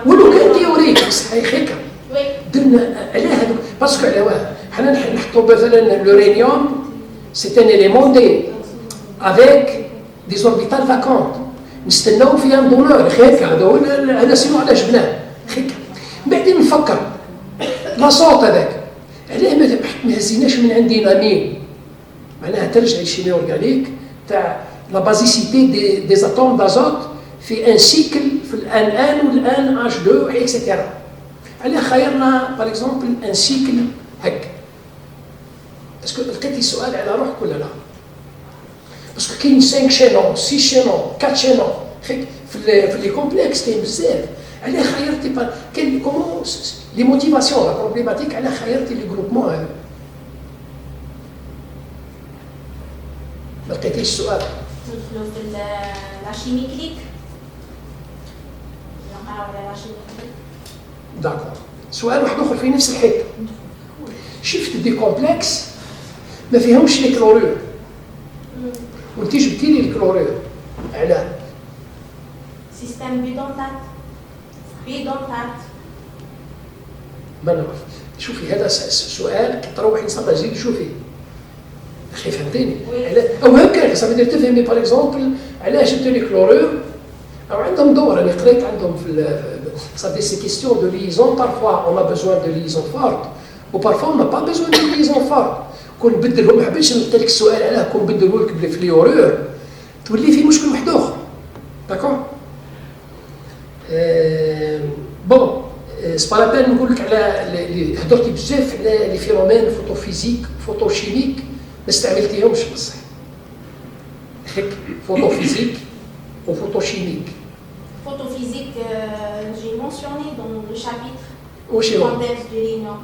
ولو كان تيوريك صحيح هيك درنا علاه هذوك باسكو على واه حنا نحطوا مثلا لورينيوم سي ان اليمون دي افيك دي زوربيتال فاكونت نستناو فيها دونور هيك هذا سينو على جبناه هيك بعدين نفكر لا صوت هذاك علاه ما هزيناش من عندنا مين معناها ترجع للشيمي اورغانيك تاع لا بازيسيتي دي زاتوم دازوت في ان سيكل في الان والان اش 2 اكسيتيرا علاه خيرنا باغ اكزومبل ان سيكل هكا اسكو لقيتي السؤال على روحك ولا لا باسكو كاين 5 شينون 6 شينون 4 شينون في لي كومبلكس كاين بزاف علاه خيرتي كاين كومون لي موتيفاسيون لا بروبليماتيك علاه خيرتي لي جروبمون هذا ما لقيتيش السؤال ندخلوا في لا شيمي كليك نقراو على لا شيمي كليك داكور سؤال واحد اخر في نفس الحته شفت دي كومبلكس ما فيهمش لي كلورور وانت جبتي لي الكلورور علاه سيستم بيدونتات ما نعرف شوفي هذا سؤال كي تروحي صافا زيد شوفي اخي فهمتيني او هكاك صافي دير تفهمي باغ اكزومبل علاش جبت لي كلورور او عندهم دور انا قريت عندهم في صافي سي كيستيون دو ليزون بارفوا اون ا بيزوان دو ليزون فورت وبارفوا اون با بيزوان دو ليزون فورت كون نبدلهم ما حبيتش نقول لك السؤال علاه كون نبدلوا لك بالفليورور تولي في مشكل واحد اخر داكور بون سي با لابان نقول لك على هضرتي بزاف على لي فينومين فوتوفيزيك فوتوشيميك ما استعملتيهمش بصح هيك فوتوفيزيك وفوتوشيميك Photophysique, j'ai mentionné dans le chapitre واش هو contexte de l'union.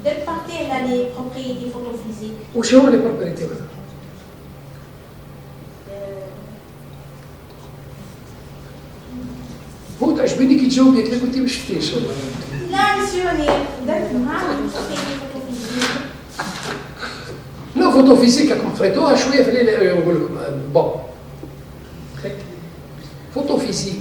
quelle partie elle a les propriétés photophysiques? وش هو اللي propriété مثلا؟ هو تعجبني كي تجاوبي هكذا كنتي ما شفتيش والله. لا monsieur, on est d'accord, les propriétés photophysiques. لا فوتوفيزيك راكم قريتوها شويه في الليل يقول لكم بون فوتوفيزيك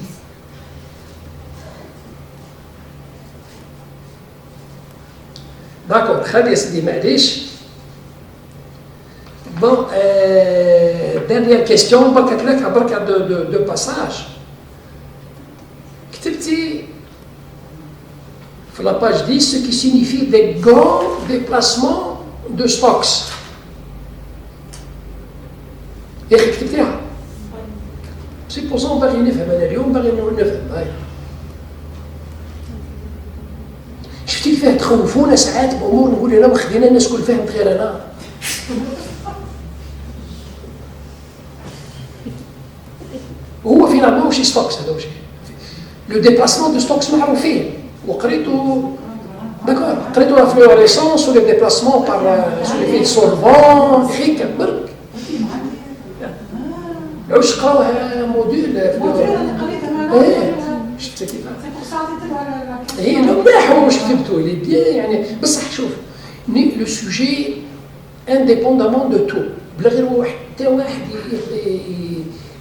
داكور خلي يا سيدي معليش بون ديرنيير كيستيون برك هكذاك برك دو باساج كتبتي في لاباج 10 ce qui signifie des grands déplacements de stocks. يا اخي كتبتيها سيبوزون باغي نفهم انا اليوم باغي نفهم هاي شفتي كيفاه تخوفونا ساعات بامور نقول انا خلينا الناس كل فهمت غير انا هو فينالمون ماشي ستوكس هذا ماشي لو ديبلاسمون دو ستوكس معروفين وقريتو داكور قريتو لا فلوريسونس ولي ديبلاسمون بار سو لي فيل سولفون هيك برك علاش قراوها موديل ايه شفتي كيفاه هي مليح هو واش كتبتو لي بيان يعني بصح شوف لو سوجي انديبوندامون دو تو بلا غير حتى واحد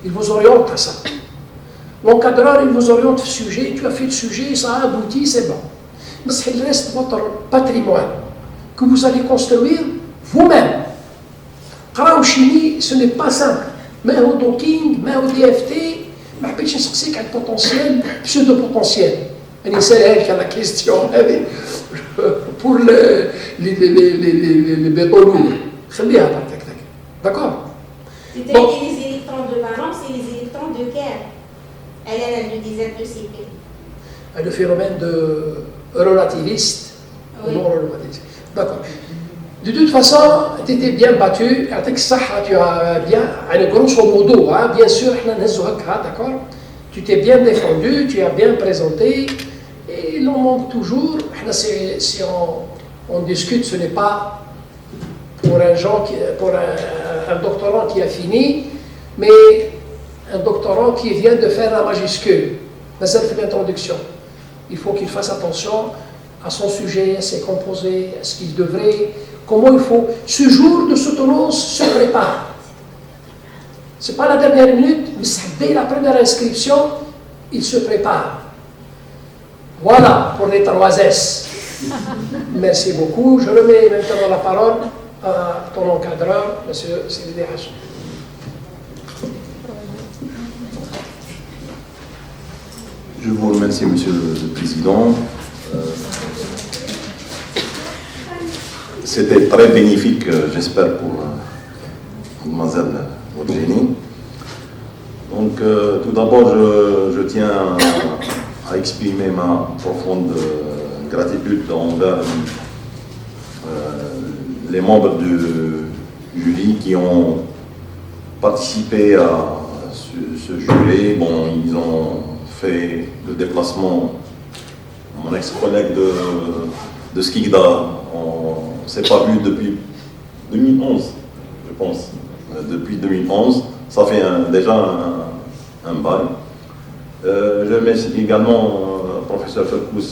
il vous oriente à ça. L'encadreur, il vous oriente le sujet, tu as fait le sujet, ça a abouti, c'est bon. Mais il reste votre patrimoine que vous allez construire vous-même. قراو chimie, ce n'est pas simple. ما هو دوكينغ ما هو دي اف تي ما حبيتش نسقسيك على البوتنسيال بسودو بوتنسيال يعني نسالها لك على كيستيون هذه بور لي بيطولون خليها برك هكذاك داكور C'était les électrons de valence et les électrons de Kerr. Elle le disait de CP. Le phénomène de relativiste ou non relativiste. D'accord. De toute façon, tu étais bien battu, tu as bien, grosso modo, hein, bien sûr, d'accord. Tu t'es bien défendu, tu as bien présenté, et il en manque toujours. Si on discute, ce n'est pas pour un doctorant qui a fini, mais un doctorant qui vient de faire la majuscule. Mais ça fait l'introduction. Il faut qu'il fasse attention à son sujet, à ses composés, à ce qu'il devrait. Comment il faut. Ce jour de soutenance se prépare. Ce n'est pas la dernière minute, mais dès la première inscription, il se prépare. Voilà pour les 3S. Merci beaucoup. Je remets maintenant la parole à ton encadreur, M. Sidi Hachim. Je vous remercie, Monsieur le Président. C'était très bénéfique, j'espère, pour Mademoiselle Rodjeni. Donc, tout d'abord, je tiens à exprimer ma profonde gratitude envers les membres du jury qui ont participé à ce jury. Bon, ils ont fait le déplacement, mon ex-collègue de Skikda, on ne s'est pas vu depuis 2011, je pense. Depuis 2011, ça fait déjà un bail. Je remercie également le professeur Ferkous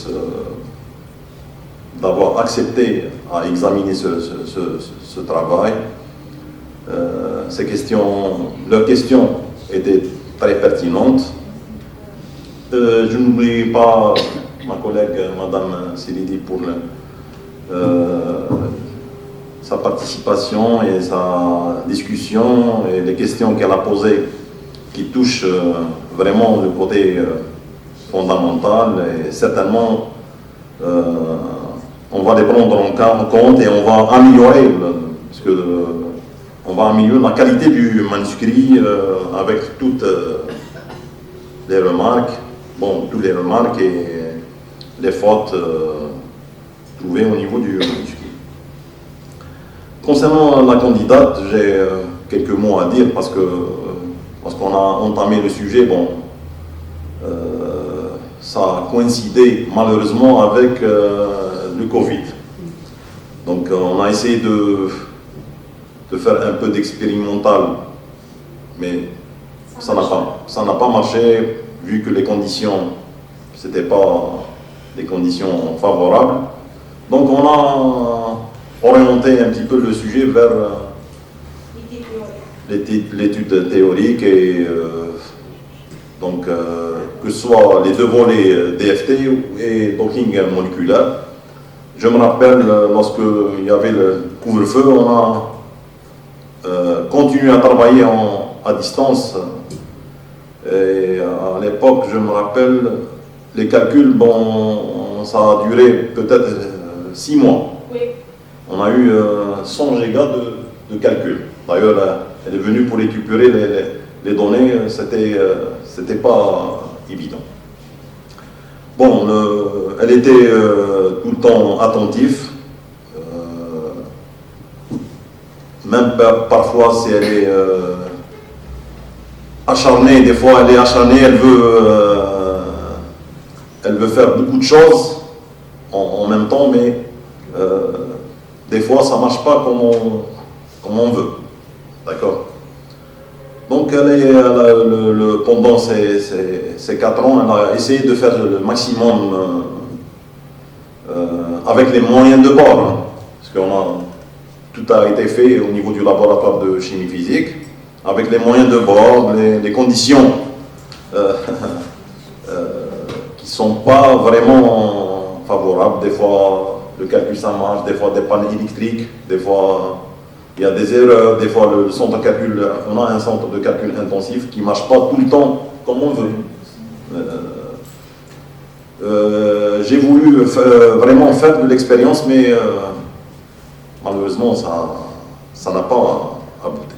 d'avoir accepté à examiner ce travail. Leurs questions étaient très pertinentes. Je n'oublie pas ma collègue Madame Silidi pour sa participation et sa discussion et les questions qu'elle a posées qui touchent vraiment le côté fondamental et certainement on va les prendre en compte et on va améliorer on va améliorer la qualité du manuscrit avec toutes les remarques. Bon, toutes les remarques et les fautes trouvées au niveau du manuscrit. Concernant la candidate, j'ai quelques mots à dire parce qu'on a entamé le sujet. Bon, ça a coïncidé malheureusement avec le Covid. Donc on a essayé de faire un peu d'expérimental, mais ça n'a pas marché, vu que les conditions, c'était pas des conditions favorables. Donc on a orienté un petit peu le sujet vers l'étude théorique et donc que ce soit les deux volets DFT et docking moléculaire. Je me rappelle, lorsqu'il y avait le couvre-feu, on a continué à travailler à distance. Et à l'époque, je me rappelle, les calculs, bon, ça a duré peut-être 6 mois. Oui. On a eu 100 gigas de calcul. D'ailleurs, elle est venue pour récupérer les données, c'était pas évident. Bon, elle était tout le temps attentive. Même parfois, si elle est acharnée, des fois elle est acharnée, elle veut faire beaucoup de choses en même temps, mais des fois ça ne marche pas comme on veut. D'accord? Donc pendant ces 4 ans, elle a essayé de faire le maximum avec les moyens de bord, hein, parce que tout a été fait au niveau du laboratoire de chimie physique, avec les moyens de bord, les conditions qui ne sont pas vraiment favorables. Des fois, le calcul ça marche, des fois des pannes électriques, des fois il y a des erreurs, des fois le centre de calcul, on a un centre de calcul intensif qui ne marche pas tout le temps comme on veut. J'ai voulu vraiment faire de l'expérience, mais malheureusement ça n'a pas abouti.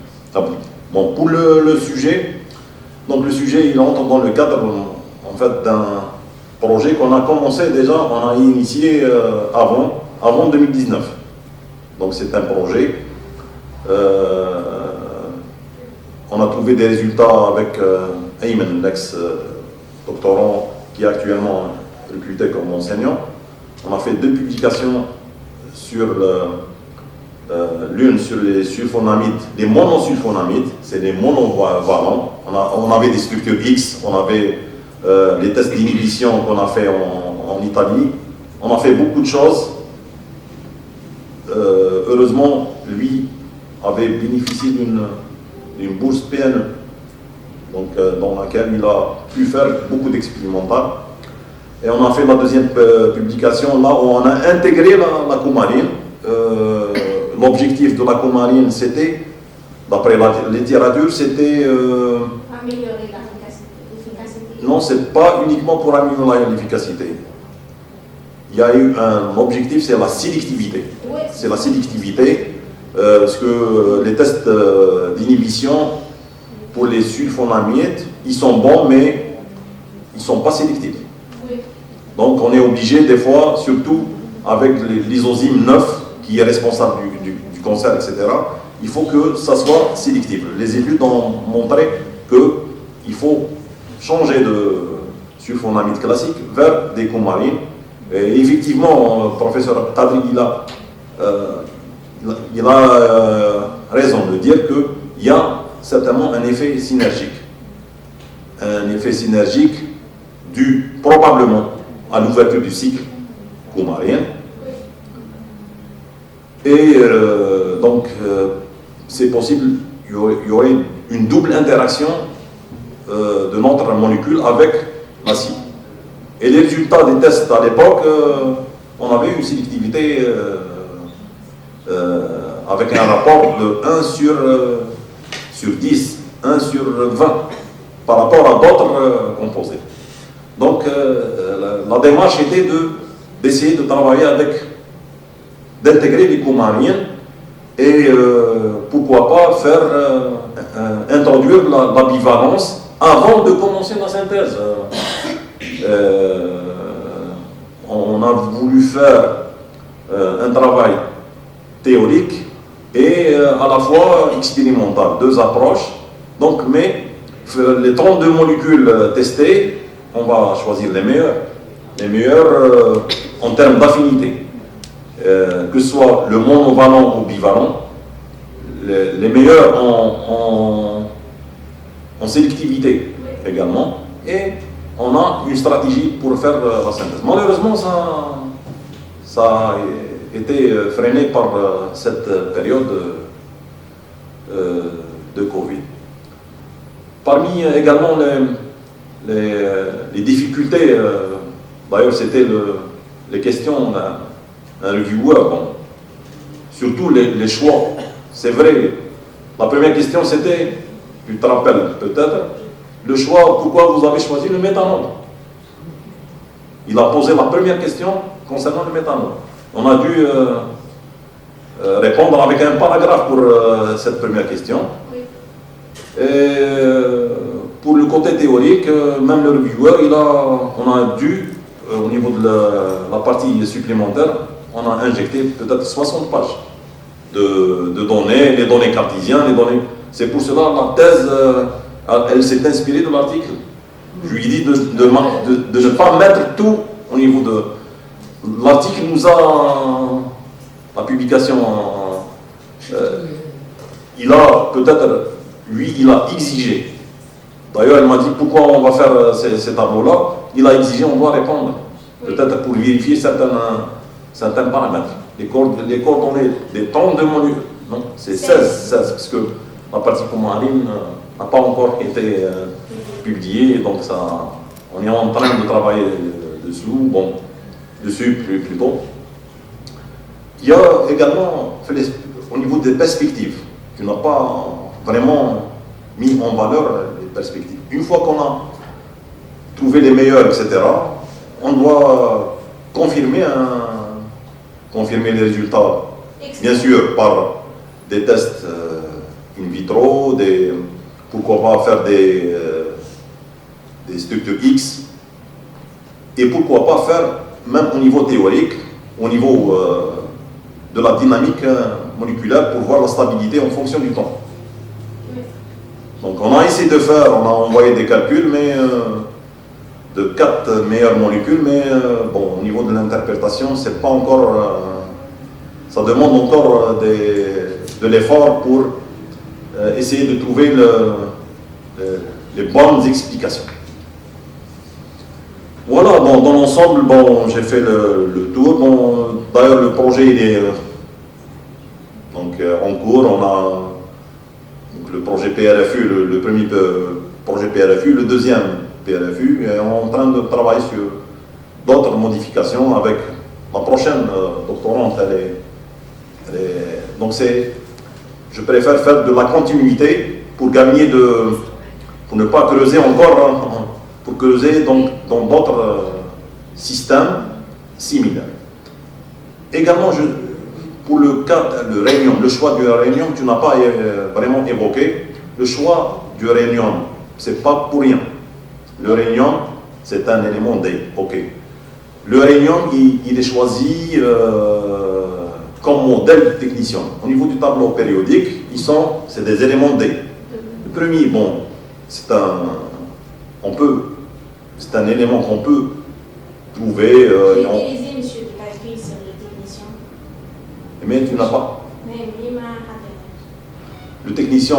Bon, pour le sujet, donc le sujet il entre dans le cadre en fait d'un projet qu'on a commencé déjà, on a initié avant 2019. Donc c'est un projet. On a trouvé des résultats avec Ayman, l'ex-doctorant qui est actuellement recruté comme enseignant. On a fait 2 publications sur l'une sur les sulfonamides, les monosulfonamides, c'est les monovalents. On avait des structures X, on avait les tests d'inhibition qu'on a fait en Italie. On a fait beaucoup de choses. Heureusement, lui avait bénéficié d'une bourse PNE, donc, dans laquelle il a pu faire beaucoup d'expérimental. Et on a fait la deuxième publication, là où on a intégré la coumarine. L'objectif de la coumarine, c'était, d'après la littérature, c'était... améliorer l'efficacité. Non, c'est pas uniquement pour améliorer l'efficacité. Il y a eu un objectif, c'est la sélectivité. Oui. C'est la sélectivité, parce que les tests d'inhibition pour les sulfonamides, ils sont bons, mais ils ne sont pas sélectifs. Oui. Donc on est obligé des fois, surtout avec l'isozyme 9, qui est responsable du cancer, etc., il faut que ça soit sélectif. Les études ont montré qu'il faut changer de sulfonamide classique vers des coumarines. Et effectivement, le professeur Kadri, il a raison de dire qu'il y a certainement un effet synergique. Un effet synergique dû probablement à l'ouverture du cycle coumarien. Et donc, c'est possible, il y aurait une double interaction de notre molécule avec l'acide. Et les résultats des tests à l'époque, on avait une sélectivité avec un rapport de 1 sur 10, 1 sur 20, par rapport à d'autres composés. Donc, la démarche était d'essayer de travailler d'intégrer les coumariens et pourquoi pas introduire la bivalence avant de commencer la synthèse. On a voulu faire un travail théorique et à la fois expérimental, 2 approches. Donc, mais les 32 molécules testées, on va choisir les meilleures en termes d'affinité. que ce soit le monovalent ou bivalent, les meilleurs en sélectivité également, et on a une stratégie pour faire la synthèse. Malheureusement, ça a été freiné par cette période de Covid. Parmi également les difficultés, d'ailleurs c'était les questions d'un reviewer, bon, surtout les choix. C'est vrai, la première question c'était, tu te rappelles peut-être, le choix, pourquoi vous avez choisi le méthanol? Il a posé la première question concernant le méthanol. On a dû répondre avec un paragraphe pour cette première question. Et pour le côté théorique, même le reviewer, on a dû, au niveau de la partie supplémentaire, on a injecté peut-être 60 pages de données, les données cartésiennes, les données. C'est pour cela la thèse, elle s'est inspirée de l'article. Je lui ai dit de ne pas mettre tout au niveau de... L'article nous a... La publication... il a peut-être... Lui, il a exigé. D'ailleurs, elle m'a dit pourquoi on va faire ces tableaux-là. Il a exigé, on doit répondre. Peut-être pour vérifier certains paramètres. Les coordonnées des temps de monument. Non, c'est 16, parce que la partie marine n'a pas encore été publiée, donc ça, on est en train de travailler dessus plutôt. Il y a également, au niveau des perspectives, tu n'as pas vraiment mis en valeur les perspectives. Une fois qu'on a trouvé les meilleurs, etc., on doit confirmer les résultats, bien sûr, par des tests in vitro, pourquoi pas faire des structures X, et pourquoi pas faire, même au niveau théorique, au niveau de la dynamique moléculaire, pour voir la stabilité en fonction du temps. Donc on a essayé de faire, on a envoyé des calculs, mais de 4 meilleures molécules, mais bon, au niveau de l'interprétation, c'est pas encore, ça demande encore de l'effort pour essayer de trouver les bonnes explications. Voilà, bon, dans l'ensemble, bon, j'ai fait le tour. Bon, d'ailleurs, le projet il est donc, en cours. On a donc, le projet PRFU, le premier projet PRFU, le deuxième PRFU, et on est en train de travailler sur d'autres modifications avec la prochaine doctorante. Donc je préfère faire de la continuité pour gagner pour ne pas creuser encore, pour creuser donc dans d'autres systèmes similaires. Également, pour le cas de rhénium, le choix du rhénium, tu n'as pas vraiment évoqué. Le choix du rhénium, c'est pas pour rien. Le rhénium, c'est un élément D, ok. Le rhénium, il est choisi comme modèle technicien. Au niveau du tableau périodique, c'est des éléments D. Le premier, bon, c'est un élément qu'on peut trouver. Utilisez, monsieur, le calcul sur le technicien. Mais tu n'as pas. Le technicien,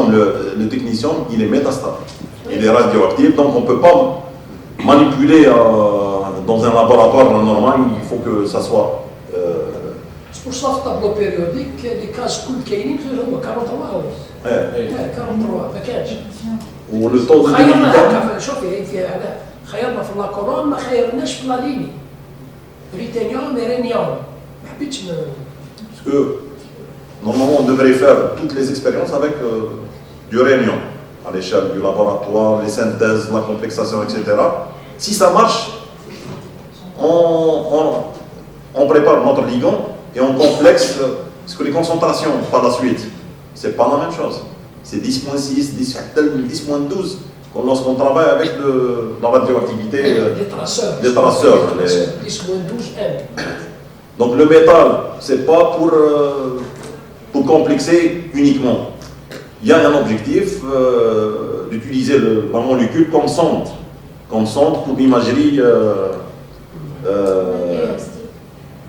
il est métastable. Il est radioactif, donc on ne peut pas manipuler dans un laboratoire normal. Il faut que ça soit. C'est pour ça que le tableau périodique, les cases cool كاينين هما 43 43 ما كانش. والتو دو خيرنا هكا شوفي خيرنا في لاكورون ما خيرناش في لا ليني. بريتانيوم رينيوم ما حبيتش. Parce que normalement on devrait faire toutes les expériences avec du rhénium à l'échelle du laboratoire, les synthèses, la complexation, etc. Si ça marche, on prépare notre ligand et on complexe, parce que les concentrations par la suite, c'est pas la même chose. C'est 10.6, 10.12 lorsqu'on travaille avec la radioactivité des traceurs. 10-12 M. Donc le métal, c'est pas pour complexer uniquement. Il y a un objectif d'utiliser la molécule comme sonde pour l'imagerie,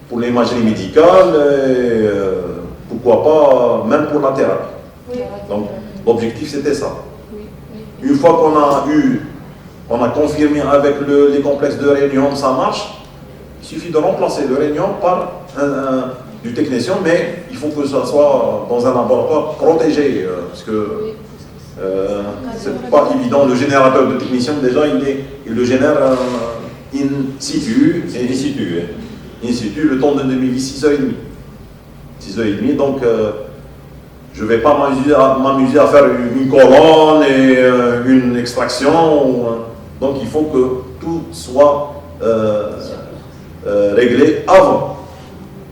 pour pour l'imagerie médicale, et, pourquoi pas même pour la thérapie. Donc l'objectif c'était ça. Une fois qu'on a confirmé avec les complexes de Réunion, ça marche, il suffit de remplacer le Réunion par du technicien, mais il faut que ça soit dans un laboratoire protégé, parce que c'est pas évident. Le générateur de technicien, déjà, il le génère in situ, le temps de demi-vie 6h30. 6h30, donc je ne vais pas m'amuser à faire une colonne et une extraction. Donc il faut que tout soit réglé avant.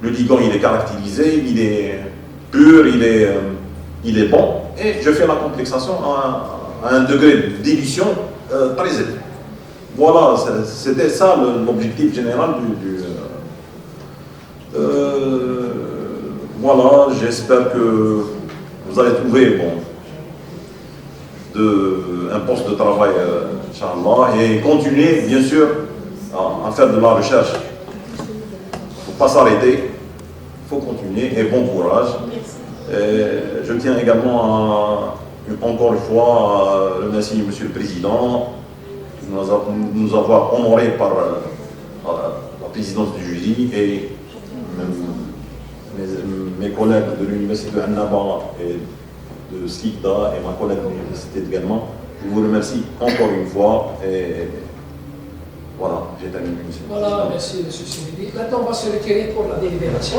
Le ligand, il est caractérisé, il est pur, il est bon, et je fais la complexation à un degré d'édition très élevé. Voilà, c'était ça l'objectif général voilà, j'espère que vous allez trouver un poste de travail, Inch'Allah, et continuer, bien sûr, à faire de la recherche. Il ne faut pas s'arrêter, il faut continuer, et bon courage. Et je tiens également encore une fois à remercier M. le Président de nous avoir honorés par la présidence du jury, et mes collègues de l'université de Annaba et de SLICDA et ma collègue de l'université également. Je vous remercie encore une fois, et voilà, j'ai terminé. Voilà, merci M. Sibili. Maintenant, on va se retirer pour la délibération.